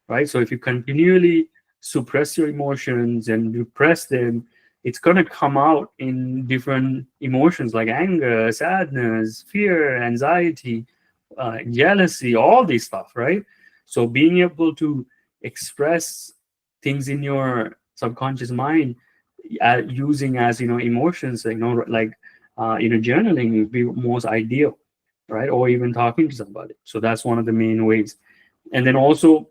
[SPEAKER 1] right? So if you continually suppress your emotions and repress them, it's going to come out in different emotions like anger, sadness, fear, anxiety, jealousy, all this stuff, right? So being able to express things in your subconscious mind using as emotions, like journaling would be most ideal, right? Or even talking to somebody. So that's one of the main ways. And then also,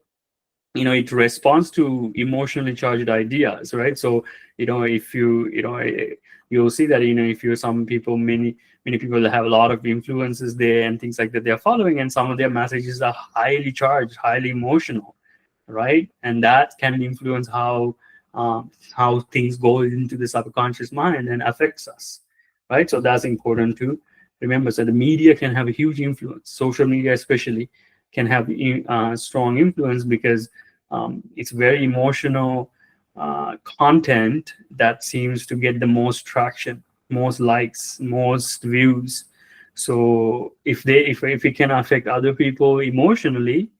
[SPEAKER 1] it responds to emotionally charged ideas, right? So if you'll see that if you're some people, many people that have a lot of influences there and things like that they're following, and some of their messages are highly charged, highly emotional, right? And that can influence how things go into the subconscious mind and affects us, right? So that's important to remember. So the media can have a huge influence. Social media, especially, can have strong influence, because it's very emotional content that seems to get the most traction, most likes, most views. So if it can affect other people emotionally,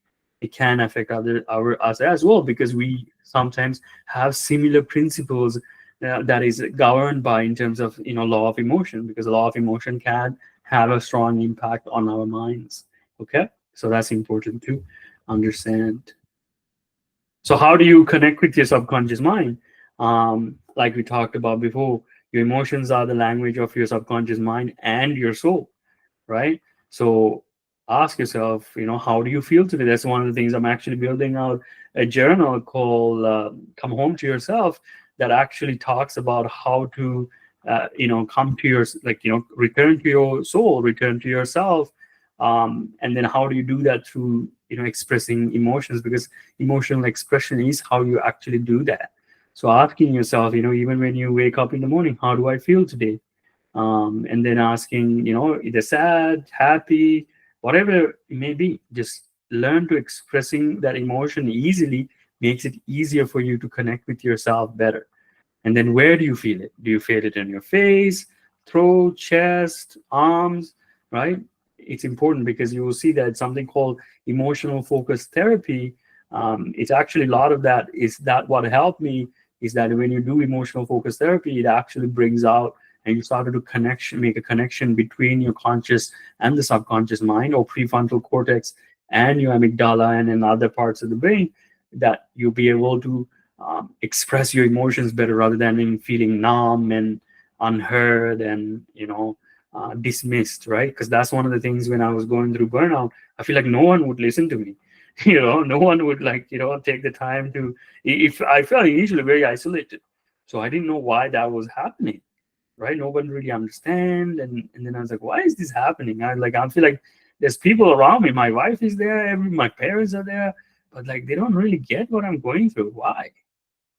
[SPEAKER 1] it can affect us as well, because we sometimes have similar principles that is governed by, in terms of law of emotion, because law of emotion can have a strong impact on our minds. Okay, so that's important to understand. So how do you connect with your subconscious mind? Like we talked about before, your emotions are the language of your subconscious mind and your soul, right? So ask yourself, how do you feel today? That's one of the things. I'm actually building out a journal called Come Home to Yourself, that actually talks about how to, come to your, return to your soul, return to yourself. And then how do you do that? Through, expressing emotions, because emotional expression is how you actually do that. So asking yourself, even when you wake up in the morning, how do I feel today? And then asking, either sad, happy, whatever it may be, just learn to expressing that emotion easily makes it easier for you to connect with yourself better. And then where do you feel it? Do you feel it in your face, throat, chest, arms, right? It's important because you will see that something called emotional focus therapy. It's actually a lot of that is that what helped me is that when you do emotional focus therapy, it actually brings out and you started to connection, make a connection between your conscious and the subconscious mind or prefrontal cortex and your amygdala and in other parts of the brain that you'll be able to express your emotions better rather than in feeling numb and unheard and dismissed, right? Because that's one of the things when I was going through burnout, I feel like no one would listen to me. No one would take the time to. If I felt initially very isolated, so I didn't know why that was happening, right? No one really understand, and then I was like, why is this happening? I feel like there's people around me. My wife is there, my parents are there, but like they don't really get what I'm going through. Why?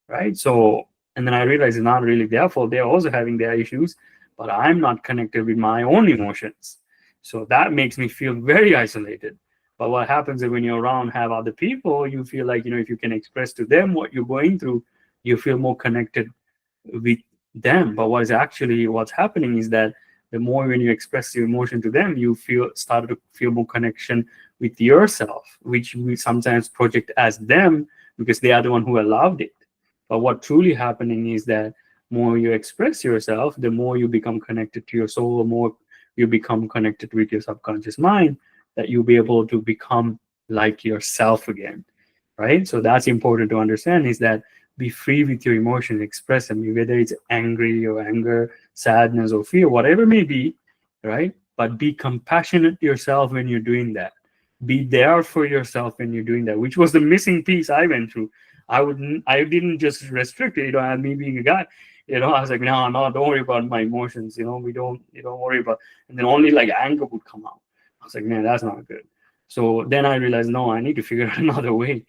[SPEAKER 1] Right? So, and then I realized it's not really their fault. They're also having their issues, but I'm not connected with my own emotions. So that makes me feel very isolated. But what happens is when you're around, have other people, you feel like, if you can express to them what you're going through, you feel more connected with them. But what's happening is that the more when you express your emotion to them, you started to feel more connection with yourself, which we sometimes project as them because they are the one who allowed it. But what truly happening is that more you express yourself, the more you become connected to your soul, the more you become connected with your subconscious mind, that you'll be able to become like yourself again, right? So that's important to understand is that be free with your emotions, express them, whether it's angry or anger, sadness or fear, whatever it may be, right? But be compassionate to yourself when you're doing that. Be there for yourself when you're doing that, which was the missing piece I went through. I didn't just restrict it, as me being a guy. I was like, no, no, don't worry about my emotions. We don't, you don't worry about. And then only like anger would come out. I was like, man, that's not good. So then I realized, no, I need to figure out another way,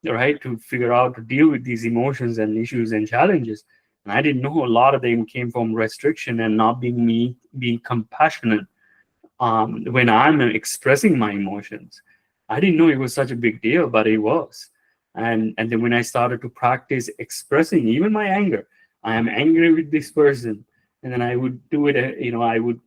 [SPEAKER 1] right, to figure out to deal with these emotions and issues and challenges. And I didn't know a lot of them came from restriction and not being compassionate when I'm expressing my emotions. I didn't know it was such a big deal, but it was. And then when I started to practice expressing even my anger, I am angry with this person, and then I would do it. I would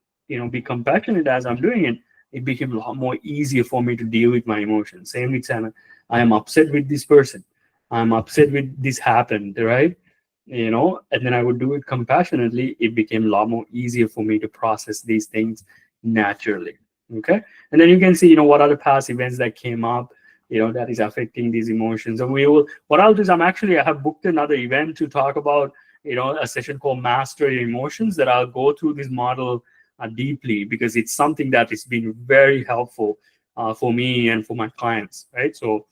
[SPEAKER 1] be compassionate as I'm doing it. It became a lot more easier for me to deal with my emotions. Same with Sana. I am upset with this person. I'm upset with this happened, right? And then I would do it compassionately. It became a lot more easier for me to process these things naturally. Okay. And then you can see, what are the past events that came up, that is affecting these emotions. And what I'll do is I have booked another event to talk about, a session called Master Your Emotions, that I'll go through this model deeply because it's something that has been very helpful for me and for my clients, right? So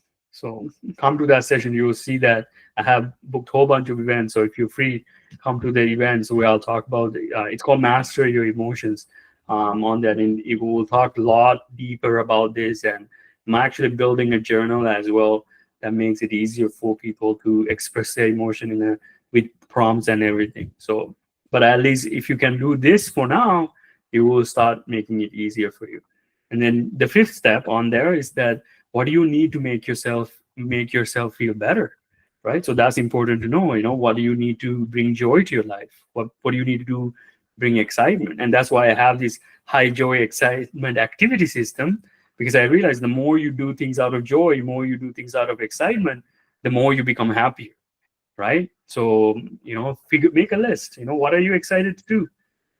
[SPEAKER 1] come to that session, you will see that I have booked a whole bunch of events. So if you're free, come to the events where I'll talk about, it's called Master Your Emotions on that. And it will talk a lot deeper about this. And I'm actually building a journal as well that makes it easier for people to express their emotion with prompts and everything. So, but at least if you can do this for now, it will start making it easier for you. And then the fifth step on there is that what do you need to make yourself feel better, right? So that's important to know. What do you need to bring joy to your life? What do you need to do bring excitement? And that's why I have this high joy excitement activity system, because I realize the more you do things out of joy, the more you do things out of excitement, the more you become happier, right? So make a list. What are you excited to do?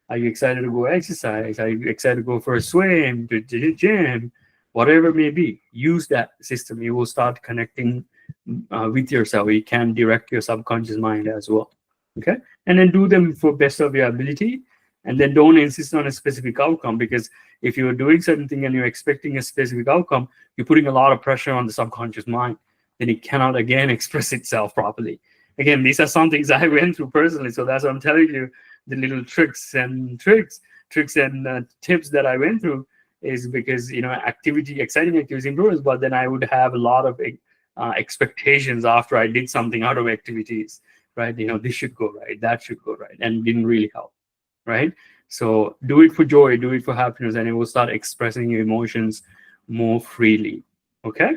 [SPEAKER 1] Are you excited to go exercise? Are you excited to go for a swim, to the gym, whatever it may be? Use that system. You will start connecting with yourself. You can direct your subconscious mind as well. Okay, and then do them for best of your ability, and then don't insist on a specific outcome, because if you're doing certain thing and you're expecting a specific outcome, you're putting a lot of pressure on the subconscious mind. Then it cannot again express itself properly. Again, these are some things I went through personally, so that's what I'm telling you. The little tricks and tips that I went through is because exciting activities improves, but then I would have a lot of expectations after I did something out of activities, right? This should go right, that should go right, and it didn't really help, right? So do it for joy, do it for happiness, and it will start expressing your emotions more freely. Okay,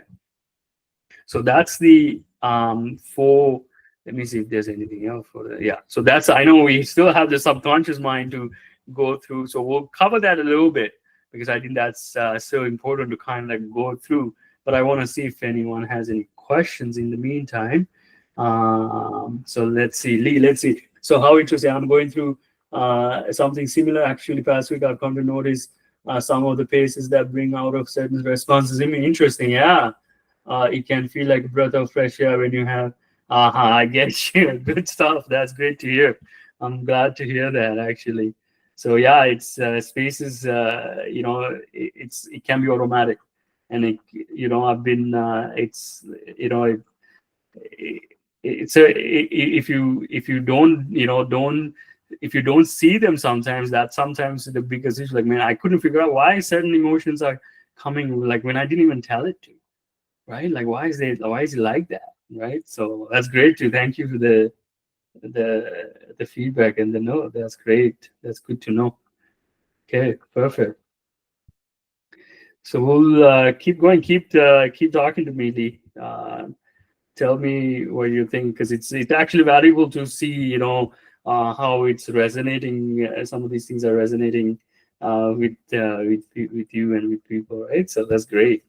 [SPEAKER 1] so that's the For, let me see if there's anything else for that. Yeah, so that's, I know we still have the subconscious mind to go through, so we'll cover that a little bit, because I think that's so important to kind of like go through. But I want to see if anyone has any questions in the meantime. So let's see, Lee, let's see. So how interesting. I'm going through something similar actually past week. I've come to notice some of the paces that bring out of certain responses. I mean, interesting. Yeah, it can feel like a breath of fresh air when you have, I get you. Good stuff. That's great to hear. I'm glad to hear that actually. So yeah, it's spaces, it can be automatic. And I've been, it's, it's a, if you don't, if you don't see them sometimes, that's sometimes the biggest issue. Like, man, I couldn't figure out why certain emotions are coming, like when I didn't even tell it to, right? Like, why is it like that, right? So that's great too. Thank you for the feedback and the note. That's great. That's good to know. Okay, perfect. So we'll keep going. Keep talking to me, Lee. Tell me what you think, because it's actually valuable to see, how it's resonating. Some of these things are resonating with you and with people, right? So that's great.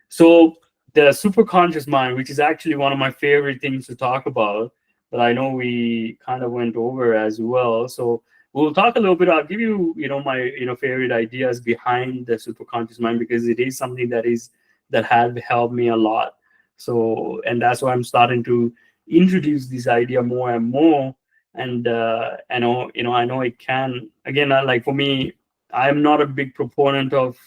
[SPEAKER 1] So the superconscious mind, which is actually one of my favorite things to talk about, that I know we kind of went over as well. So we'll talk a little bit. I'll give you, my favorite ideas behind the superconscious mind, because it is something that has helped me a lot. So, and that's why I'm starting to introduce this idea more and more. And I know it can, again, like for me, I'm not a big proponent of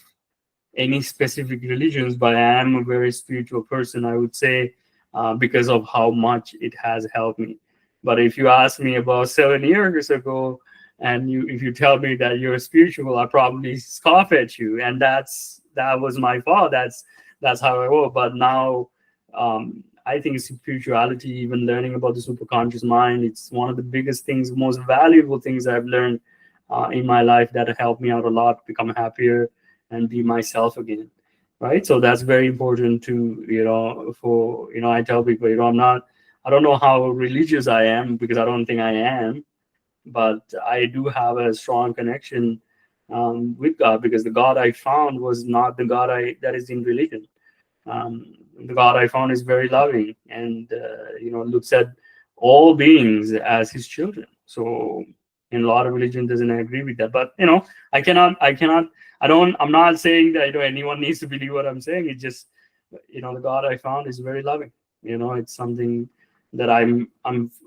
[SPEAKER 1] any specific religions, but I am a very spiritual person, I would say, because of how much it has helped me. But if you ask me about 7 years ago, and if you tell me that you're spiritual, I probably scoff at you, and that was my fault. That's how I was. But now, I think spirituality, even learning about the superconscious mind, it's one of the biggest things, most valuable things I've learned in my life, that have helped me out a lot, become happier and be myself again, right? So that's very important to, for, I tell people, I don't know how religious I am, because I don't think I am, but I do have a strong connection with God, because the God I found was not the God that is in religion. The God I found is very loving, and looks at all beings as his children. So in a lot of religion doesn't agree with that, but I'm not saying that anyone needs to believe what I'm saying. It's just, the God I found is very loving. It's something that I'm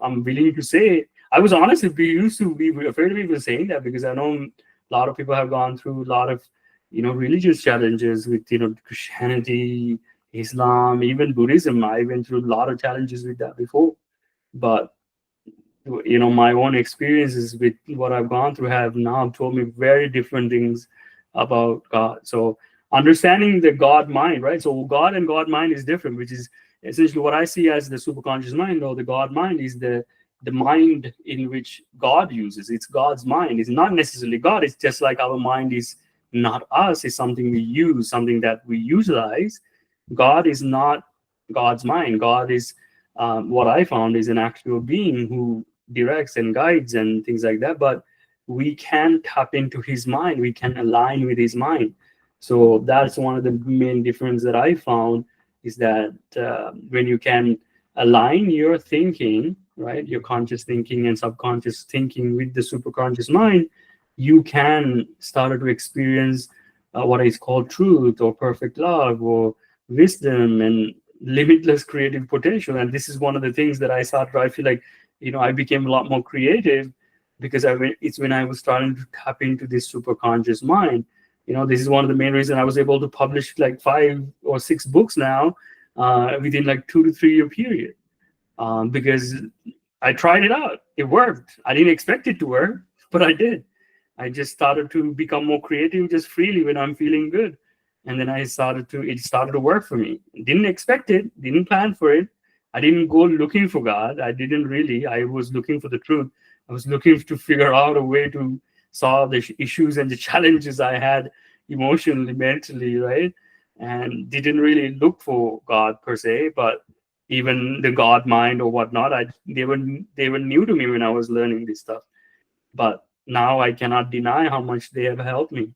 [SPEAKER 1] willing to say. I was honestly used to be afraid of even saying that, because I know a lot of people have gone through a lot of religious challenges with Christianity, Islam, even Buddhism. I went through a lot of challenges with that before, but my own experiences with what I've gone through have now told me very different things about God. So understanding the God mind, right? So God and God mind is different, which is essentially what I see as the superconscious mind, or the God mind is the mind in which God uses. It's God's mind. It's not necessarily God. It's just like our mind is not us. It's something we use, something that we utilize. God is not God's mind. God is, what I found, is an actual being who directs and guides and things like that. But we can tap into his mind. We can align with his mind. So that's one of the main difference that I found, is that when you can align your thinking, right, your conscious thinking and subconscious thinking with the superconscious mind, you can start to experience what is called truth, or perfect love, or wisdom, and limitless creative potential. And this is one of the things that I feel like, I became a lot more creative, because it's when I was starting to tap into this superconscious mind. This is one of the main reasons I was able to publish like 5 or 6 books now within like 2 to 3 year period, because I tried it out. It worked. I didn't expect it to work, but I did. I just started to become more creative just freely when I'm feeling good. And then it started to work for me. Didn't expect it, didn't plan for it. I didn't go looking for God. I was looking for the truth. I was looking to figure out a way to solve the issues and the challenges I had emotionally, mentally, right? And didn't really look for God per se, but even the God mind or whatnot. They were new to me when I was learning this stuff. But now I cannot deny how much they have helped me.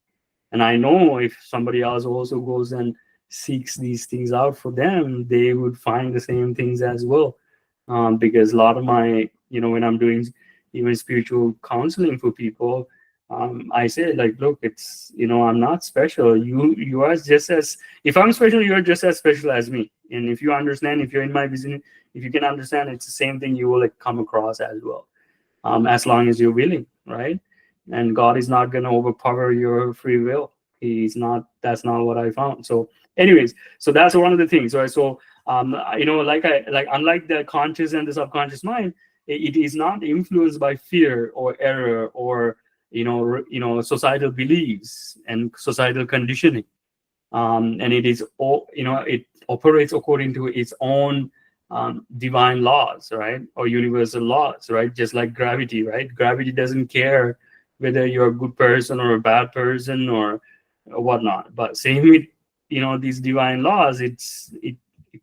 [SPEAKER 1] And I know if somebody else also goes and seeks these things out for them, they would find the same things as well. Because a lot of my, when I'm doing even spiritual counseling for people, I say like, look, it's, I'm not special. You are just as, if I'm special, you are just as special as me. And if you understand, if you're in my vision, if you can understand, it's the same thing you will like come across as well, as long as you're willing, right? And God is not going to overpower your free will. He's not. That's not what I found. So, anyways, so that's one of the things, right? So, like unlike the conscious and the subconscious mind, it is not influenced by fear or error or societal beliefs and societal conditioning. And it is all, it operates according to its own divine laws, right? Or universal laws, right? Just like gravity, right? Gravity doesn't care whether you're a good person or a bad person or whatnot. But same with, these divine laws, it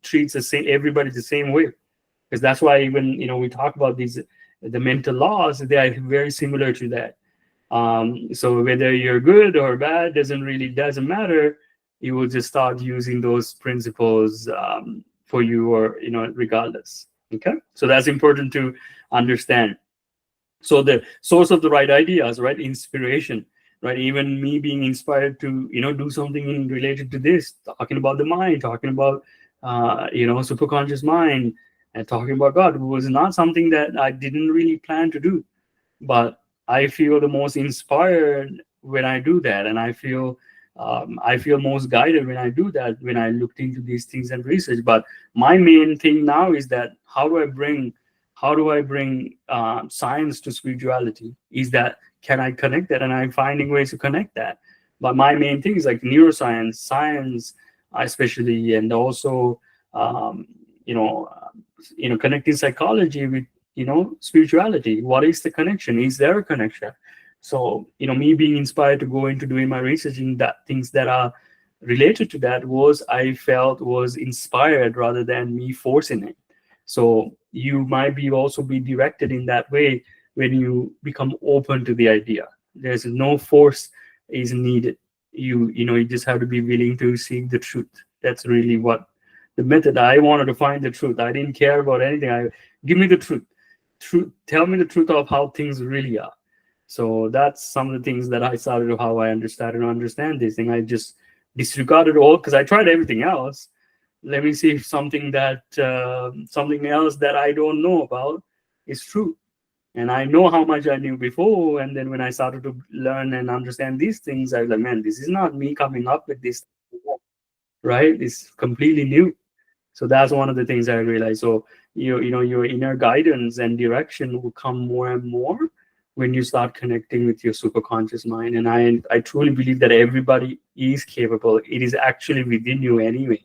[SPEAKER 1] treats the same, everybody the same way. Because that's why even, we talk about these, the mental laws, they are very similar to that. So whether you're good or bad doesn't matter. You will just start using those principles for you, or regardless. Okay, so that's important to understand. So the source of the right ideas, right, inspiration, right, even me being inspired to do something related to this, talking about the mind, talking about superconscious mind, and talking about God, was not something that I didn't really plan to do. But I feel the most inspired when I do that, and I feel most guided when I do that, when I looked into these things and research. But my main thing now is that how do I bring science to spirituality? Is that, can I connect that? And I'm finding ways to connect that. But my main thing is like neuroscience, science, especially, and also um, you know connecting psychology with spirituality. What is the connection? Is there a connection? So me being inspired to go into doing my research in that things that are related to that, was I felt was inspired rather than me forcing it. So you might be also be directed in that way when you become open to the idea. There's no force is needed. You just have to be willing to seek the truth. That's really what the method. I wanted to find the truth. I didn't care about anything. Give me the truth, tell me the truth of how things really are. So that's some of the things that I started, how I understand this thing. I just disregarded all, because I tried everything else. Let me see if something else that I don't know about is true. And I know how much I knew before, and then when I started to learn and understand these things, I was like, man, this is not me coming up with this, right? It's completely new. So that's one of the things I realized. So your inner guidance and direction will come more and more when you start connecting with your superconscious mind. And I truly believe that everybody is capable. It is actually within you anyway.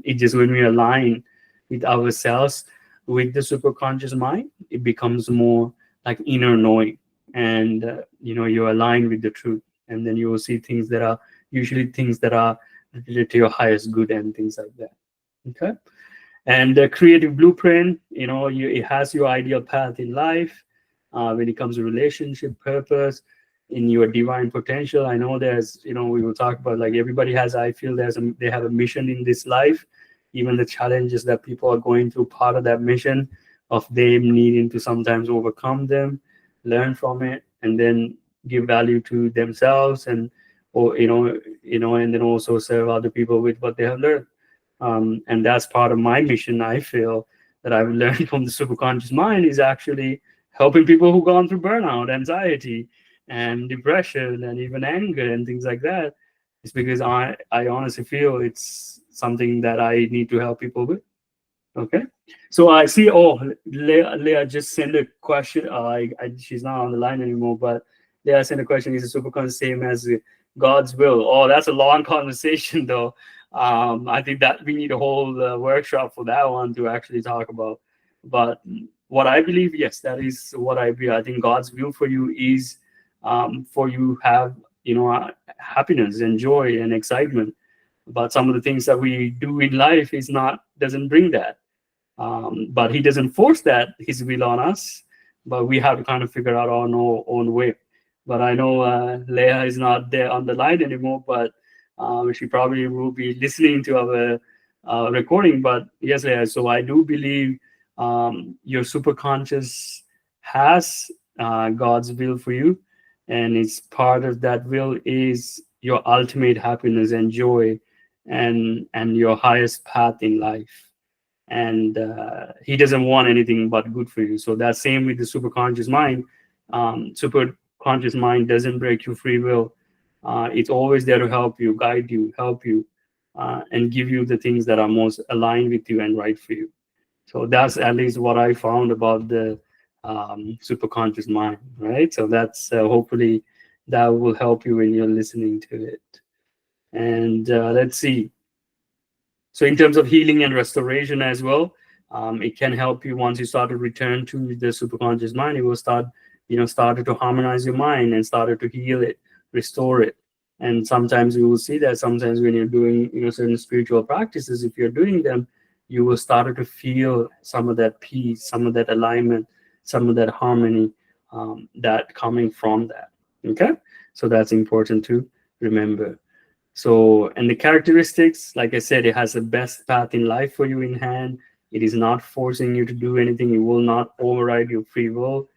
[SPEAKER 1] It just, when we align with ourselves, with the superconscious mind, it becomes more like inner knowing. And you're aligned with the truth, and then you will see things that are usually things that are related to your highest good and things like that. Okay. And the creative blueprint, it has your ideal path in life, when it comes to relationship, purpose, in your divine potential. I know there's, we will talk about, like, everybody has, I feel they have a mission in this life. Even the challenges that people are going through, part of that mission of them needing to sometimes overcome them, learn from it, and then give value to themselves, and or and then also serve other people with what they have learned. And that's part of my mission. I feel that I've learned from the superconscious mind is actually helping people who've gone through burnout, anxiety, and depression, and even anger and things like that. It's because I honestly feel it's something that I need to help people with. Okay. So I see, oh, Leah just sent a question. She's not on the line anymore, but Leah sent a question. Is the superconscious same as God's will? Oh, that's a long conversation, though. I think that we need a whole workshop for that one to actually talk about. But what I believe, yes, that is what I believe. I think God's will for you is for you have happiness and joy and excitement. But some of the things that we do in life doesn't bring that. But he doesn't force that his will on us, but we have to kind of figure out our own way. But I know Leah is not there on the line anymore, but she probably will be listening to our recording. But yes, Leah, so I do believe your superconscious has God's will for you, and it's part of that will is your ultimate happiness and joy, and your highest path in life. And he doesn't want anything but good for you. So that's same with the superconscious mind. Superconscious mind doesn't break your free will. It's always there to help you, guide you, help you, and give you the things that are most aligned with you and right for you. So that's at least what I found about the superconscious mind, right? So that's hopefully that will help you when you're listening to it. And let's see. So in terms of healing and restoration as well, it can help you once you start to return to the superconscious mind. It will start, started to harmonize your mind and started to heal it, restore it. And sometimes you will see that sometimes when you're doing, certain spiritual practices, if you're doing them, you will start to feel some of that peace, some of that alignment, some of that harmony that coming from that. Okay, so that's important to remember. So, and the characteristics, like I said, it has the best path in life for you in hand. It is not forcing you to do anything. It will not override your free will.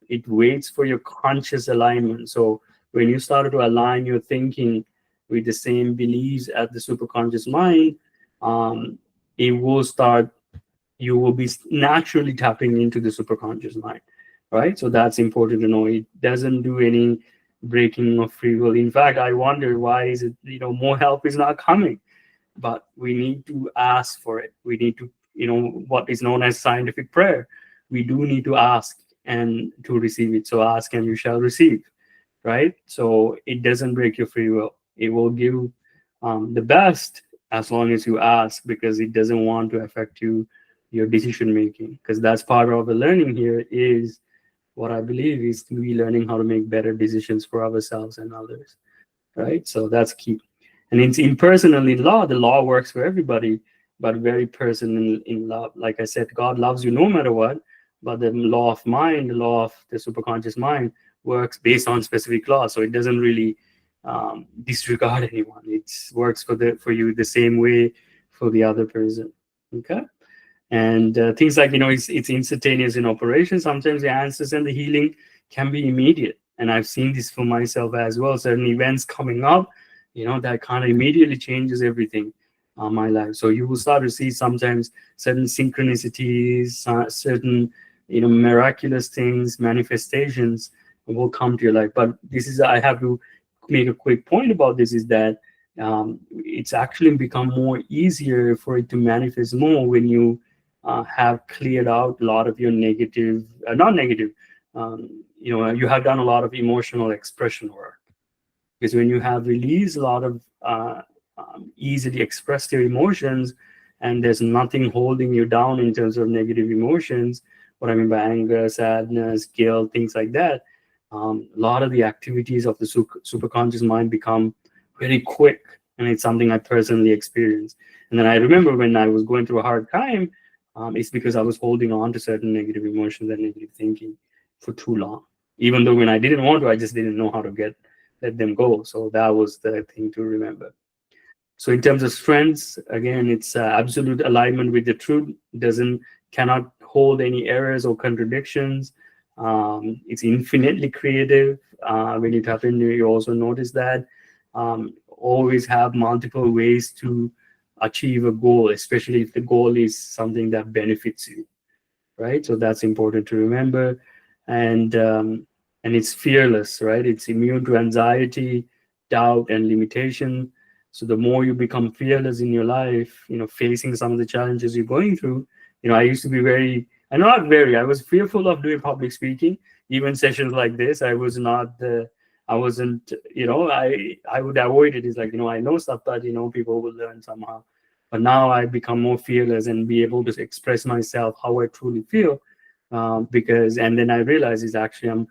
[SPEAKER 1] It waits for your conscious alignment. So when you start to align your thinking with the same beliefs at the superconscious mind, um, it will start, you will be naturally tapping into the superconscious mind, right? So that's important to know. It doesn't do any breaking of free will. In fact, I wonder why is it, more help is not coming, but we need to ask for it. We need to, what is known as scientific prayer. We do need to ask and to receive it. So ask and you shall receive, right? So it doesn't break your free will. It will give the best as long as you ask, because it doesn't want to affect your decision making, because that's part of the learning here is what I believe is we learning how to make better decisions for ourselves and others, right? So that's key. And it's impersonal in law. The law works for everybody, but very personal in love. Like I said, God loves you no matter what, but the law of mind, the law of the superconscious mind works based on specific law. So it doesn't really disregard anyone. It works for you the same way for the other person. Okay. And things like, it's instantaneous in operation. Sometimes the answers and the healing can be immediate, and I've seen this for myself as well. Certain events coming up, that kind of immediately changes everything on my life. So you will start to see sometimes certain synchronicities, certain miraculous things, manifestations will come to your life. But this is, I have to make a quick point about this, is that it's actually become more easier for it to manifest more when you have cleared out a lot of your negative, not negative, you have done a lot of emotional expression work. Because when you have released a lot of easily expressed your emotions, and there's nothing holding you down in terms of negative emotions, what I mean by anger, sadness, guilt, things like that, a lot of the activities of the superconscious mind become very quick. And it's something I personally experienced. And then I remember when I was going through a hard time, it's because I was holding on to certain negative emotions and negative thinking for too long. Even though when I didn't want to, I just didn't know how to let them go. So that was the thing to remember. So in terms of strengths, again, it's absolute alignment with the truth. Cannot hold any errors or contradictions. It's infinitely creative. When you tap into, you also notice that. Always have multiple ways to achieve a goal, especially if the goal is something that benefits you, right? So that's important to remember. And it's fearless, right? It's immune to anxiety, doubt, and limitation. So the more you become fearless in your life, facing some of the challenges you're going through, I used to be I was fearful of doing public speaking. Even sessions like this, I wasn't, I would avoid it. It's like, I know stuff that, people will learn somehow. But now I become more fearless and be able to express myself how I truly feel. And then I realize it's actually,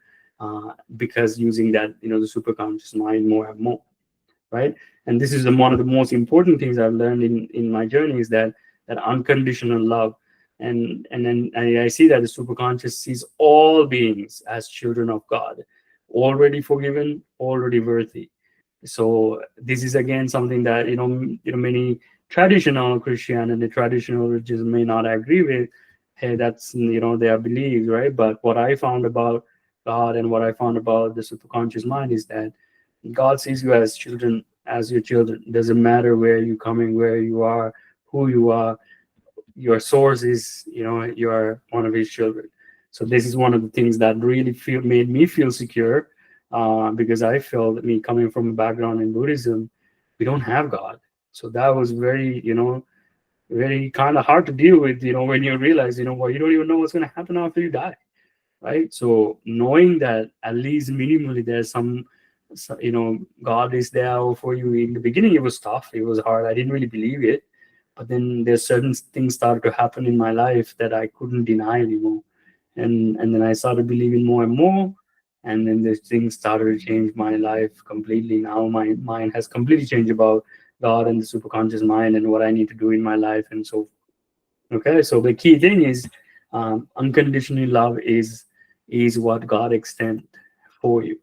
[SPEAKER 1] because using that, the superconscious mind more and more, right? And this is one of the most important things I've learned in my journey, is that unconditional love. And then I see that the superconscious sees all beings as children of God, already forgiven, already worthy. So this is again something that many traditional Christianity, traditional religions may not agree with. Hey, that's their beliefs, right? But what I found about God and what I found about the superconscious mind is that God sees you as children, as your children. Doesn't matter where you're coming, where you are, who you are. Your source is, you are one of His children. So this is one of the things that really made me feel secure, because I felt, me coming from a background in Buddhism, we don't have God. So that was very, very kind of hard to deal with, when you realize, well, you don't even know what's going to happen after you die, right? So knowing that at least minimally there's God is there for you. In the beginning, it was tough. It was hard. I didn't really believe it. But then there's certain things started to happen in my life that I couldn't deny anymore. And then I started believing more and more. And then these things started to change my life completely. Now my mind has completely changed about God and the superconscious mind and what I need to do in my life and so. Okay, so the key thing is, unconditional love is what God extends for you.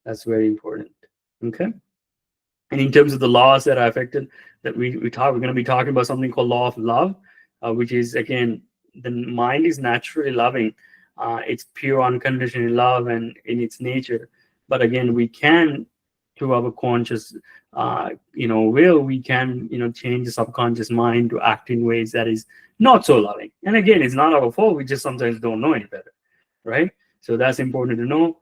[SPEAKER 1] That's very important. Okay. And in terms of the laws that are affected, that we're going to be talking about something called law of love, which is, again, the mind is naturally loving. It's pure unconditional love and in its nature. But again, we can, through our conscious, will, we can, change the subconscious mind to act in ways that is not so loving. And again, it's not our fault. We just sometimes don't know any better, right? So that's important to know.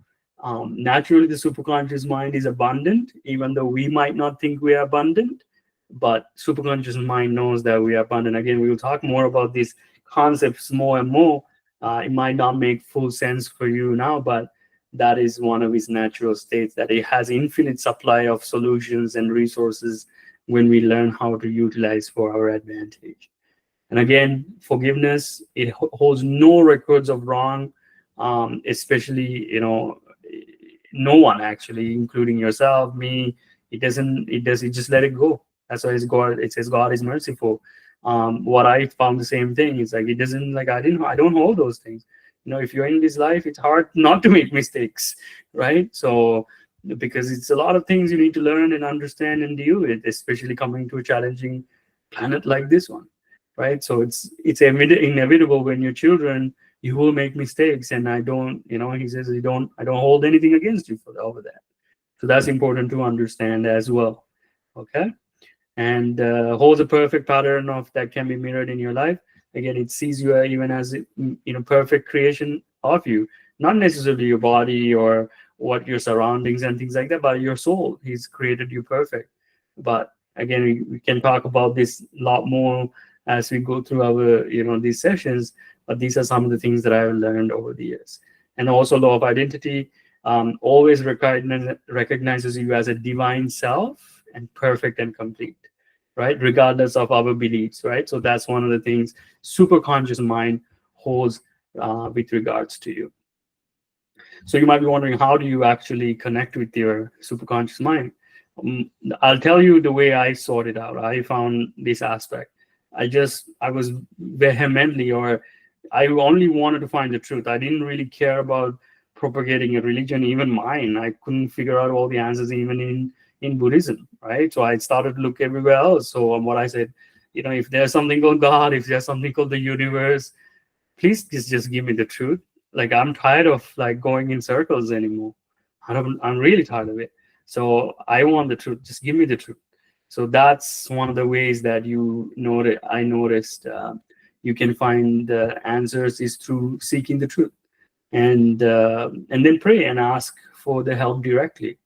[SPEAKER 1] Naturally, the superconscious mind is abundant, even though we might not think we are abundant, but superconscious mind knows that we are abundant. Again, we will talk more about these concepts more and more. It might not make full sense for you now, but that is one of its natural states, that it has infinite supply of solutions and resources when we learn how to utilize for our advantage. And again, forgiveness, it holds no records of wrong, especially, no one actually, including yourself, me. It just let it go. That's why it says God is merciful. What I found, the same thing. It's like, it doesn't, like, I don't hold those things. If you're in this life, it's hard not to make mistakes, right? So because it's a lot of things you need to learn and understand and deal with, especially coming to a challenging planet like this one, right? So it's inevitable. When you're children, you will make mistakes, and I don't, he says, I don't hold anything against you over that. So that's important to understand as well. Okay. And holds a perfect pattern of that can be mirrored in your life. Again, it sees you even as perfect creation of you, not necessarily your body or what your surroundings and things like that, but your soul. He's created you perfect. But again, we can talk about this a lot more as we go through our these sessions. But these are some of the things that I've learned over the years. And also, law of identity always recognizes you as a divine self and perfect and complete, right? Regardless of our beliefs, right? So that's one of the things superconscious mind holds with regards to you. So you might be wondering, how do you actually connect with your superconscious mind? I'll tell you the way I sorted out. I found this aspect. I was vehemently, or I only wanted to find the truth. I didn't really care about propagating a religion, even mine. I couldn't figure out all the answers, even in Buddhism, right? So I started to look everywhere else. So what I said, if there's something called God, if there's something called the universe, please just give me the truth. Like, I'm tired of like going in circles anymore. I'm really tired of it. So I want the truth. Just give me the truth. So that's one of the ways that I noticed you can find the answers is through seeking the truth, and then pray and ask for the help directly.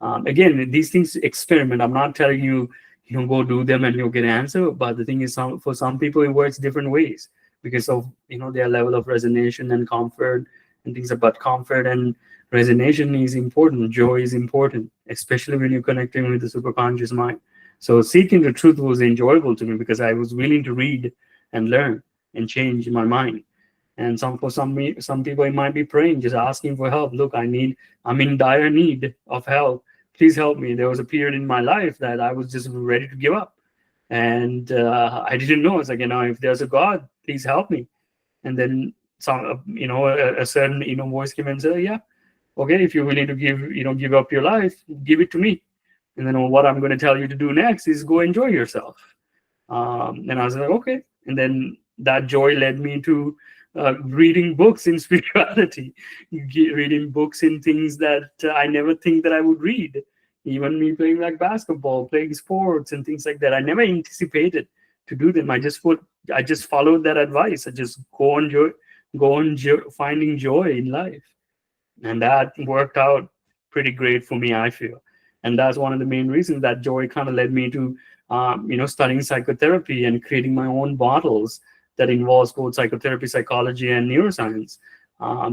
[SPEAKER 1] Again, these things experiment. I'm not telling you go do them and you'll get an answer. But the thing is, for some people it works different ways because of their level of resonance and comfort and things. But comfort and resonance is important. Joy is important, especially when you're connecting with the superconscious mind. So seeking the truth was enjoyable to me because I was willing to read and learn and change my mind. And some people, it might be praying, just asking for help. Look, I'm in dire need of help. Please help me. There was a period in my life that I was just ready to give up. And I didn't know. It's like, if there's a God, please help me. And then some, a certain voice came and said, yeah, okay, if you're willing to give up your life, give it to me. And then what I'm going to tell you to do next is go enjoy yourself. And I was like, okay. And then that joy led me to reading books in spirituality, reading books in things that I never think that I would read. Even me playing like basketball, playing sports and things like that. I never anticipated to do them. I just followed that advice. I just finding joy in life, and that worked out pretty great for me, I feel. And that's one of the main reasons that joy kind of led me to studying psychotherapy and creating my own models that involves both psychotherapy, psychology, and neuroscience.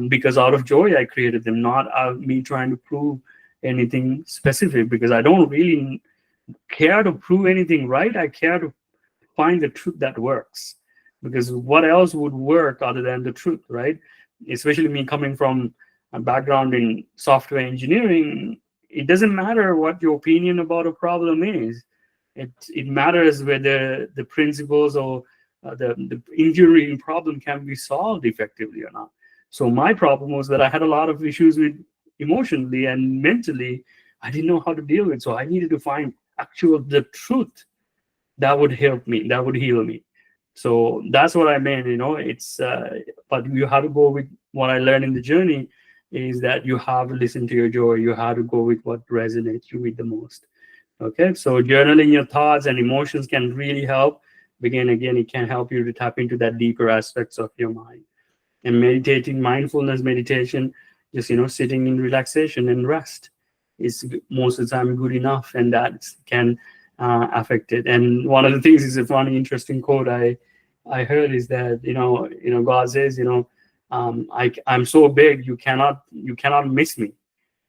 [SPEAKER 1] Because out of joy I created them, not out of me trying to prove anything specific, because I don't really care to prove anything right. I care to find the truth that works, because what else would work other than the truth, right? Especially me coming from a background in software engineering, it doesn't matter what your opinion about a problem is. It matters whether the principles or the engineering problem can be solved effectively or not. So my problem was that I had a lot of issues with emotionally and mentally. I didn't know how to deal with, so I needed to find actual the truth that would help me, that would heal me. So that's what I meant. It's but you have to go with what I learned in the journey, is that you have to listen to your joy. You have to go with what resonates you with the most. Okay, so journaling your thoughts and emotions can really help. Again, it can help you to tap into that deeper aspects of your mind. And meditating, mindfulness meditation, just sitting in relaxation and rest is most of the time good enough, and that can affect it. And one of the things is a funny, interesting quote I heard is that God says, I'm so big, you cannot miss me,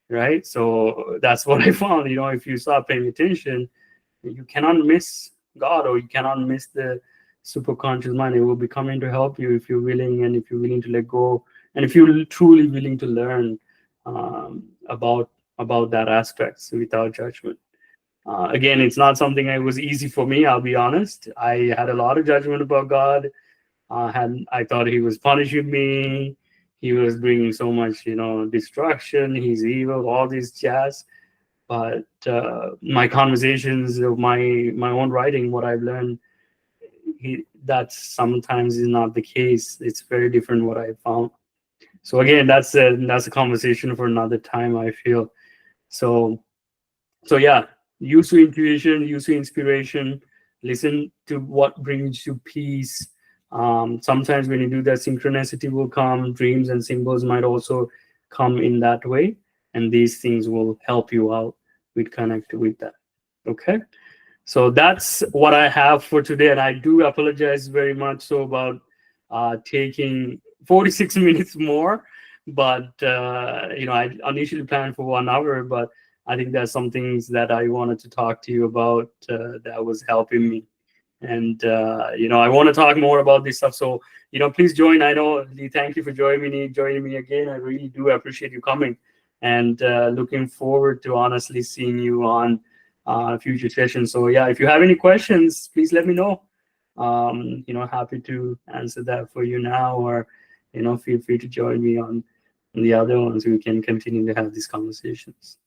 [SPEAKER 1] right? So that's what I found. If you start paying attention, you cannot miss God, or you cannot miss the superconscious mind. It will be coming to help you if you're willing, and if you're willing to let go, and if you're truly willing to learn about that aspects without judgment. Again, it's not something that was easy for me. I'll be honest. I had a lot of judgment about God. I thought He was punishing me. He was bringing so much, destruction. He's evil. All this jazz. But my conversations, my own writing, what I've learned, that sometimes is not the case. It's very different what I found. So again, that's a conversation for another time, I feel. So yeah, use your intuition, use your inspiration, listen to what brings you peace. Sometimes when you do that, synchronicity will come, dreams and symbols might also come in that way, and these things will help you out with connect with that. Okay, so that's what I have for today, and I do apologize very much so about taking 46 minutes more, but I initially planned for 1 hour, but I think there's some things that I wanted to talk to you about that was helping me. And I want to talk more about this stuff. So please join. I know, Lee, thank you for joining me again. I really do appreciate you coming, and looking forward to honestly seeing you on future sessions. So yeah, if you have any questions, please let me know. Happy to answer that for you now, or feel free to join me on the other ones. We can continue to have these conversations.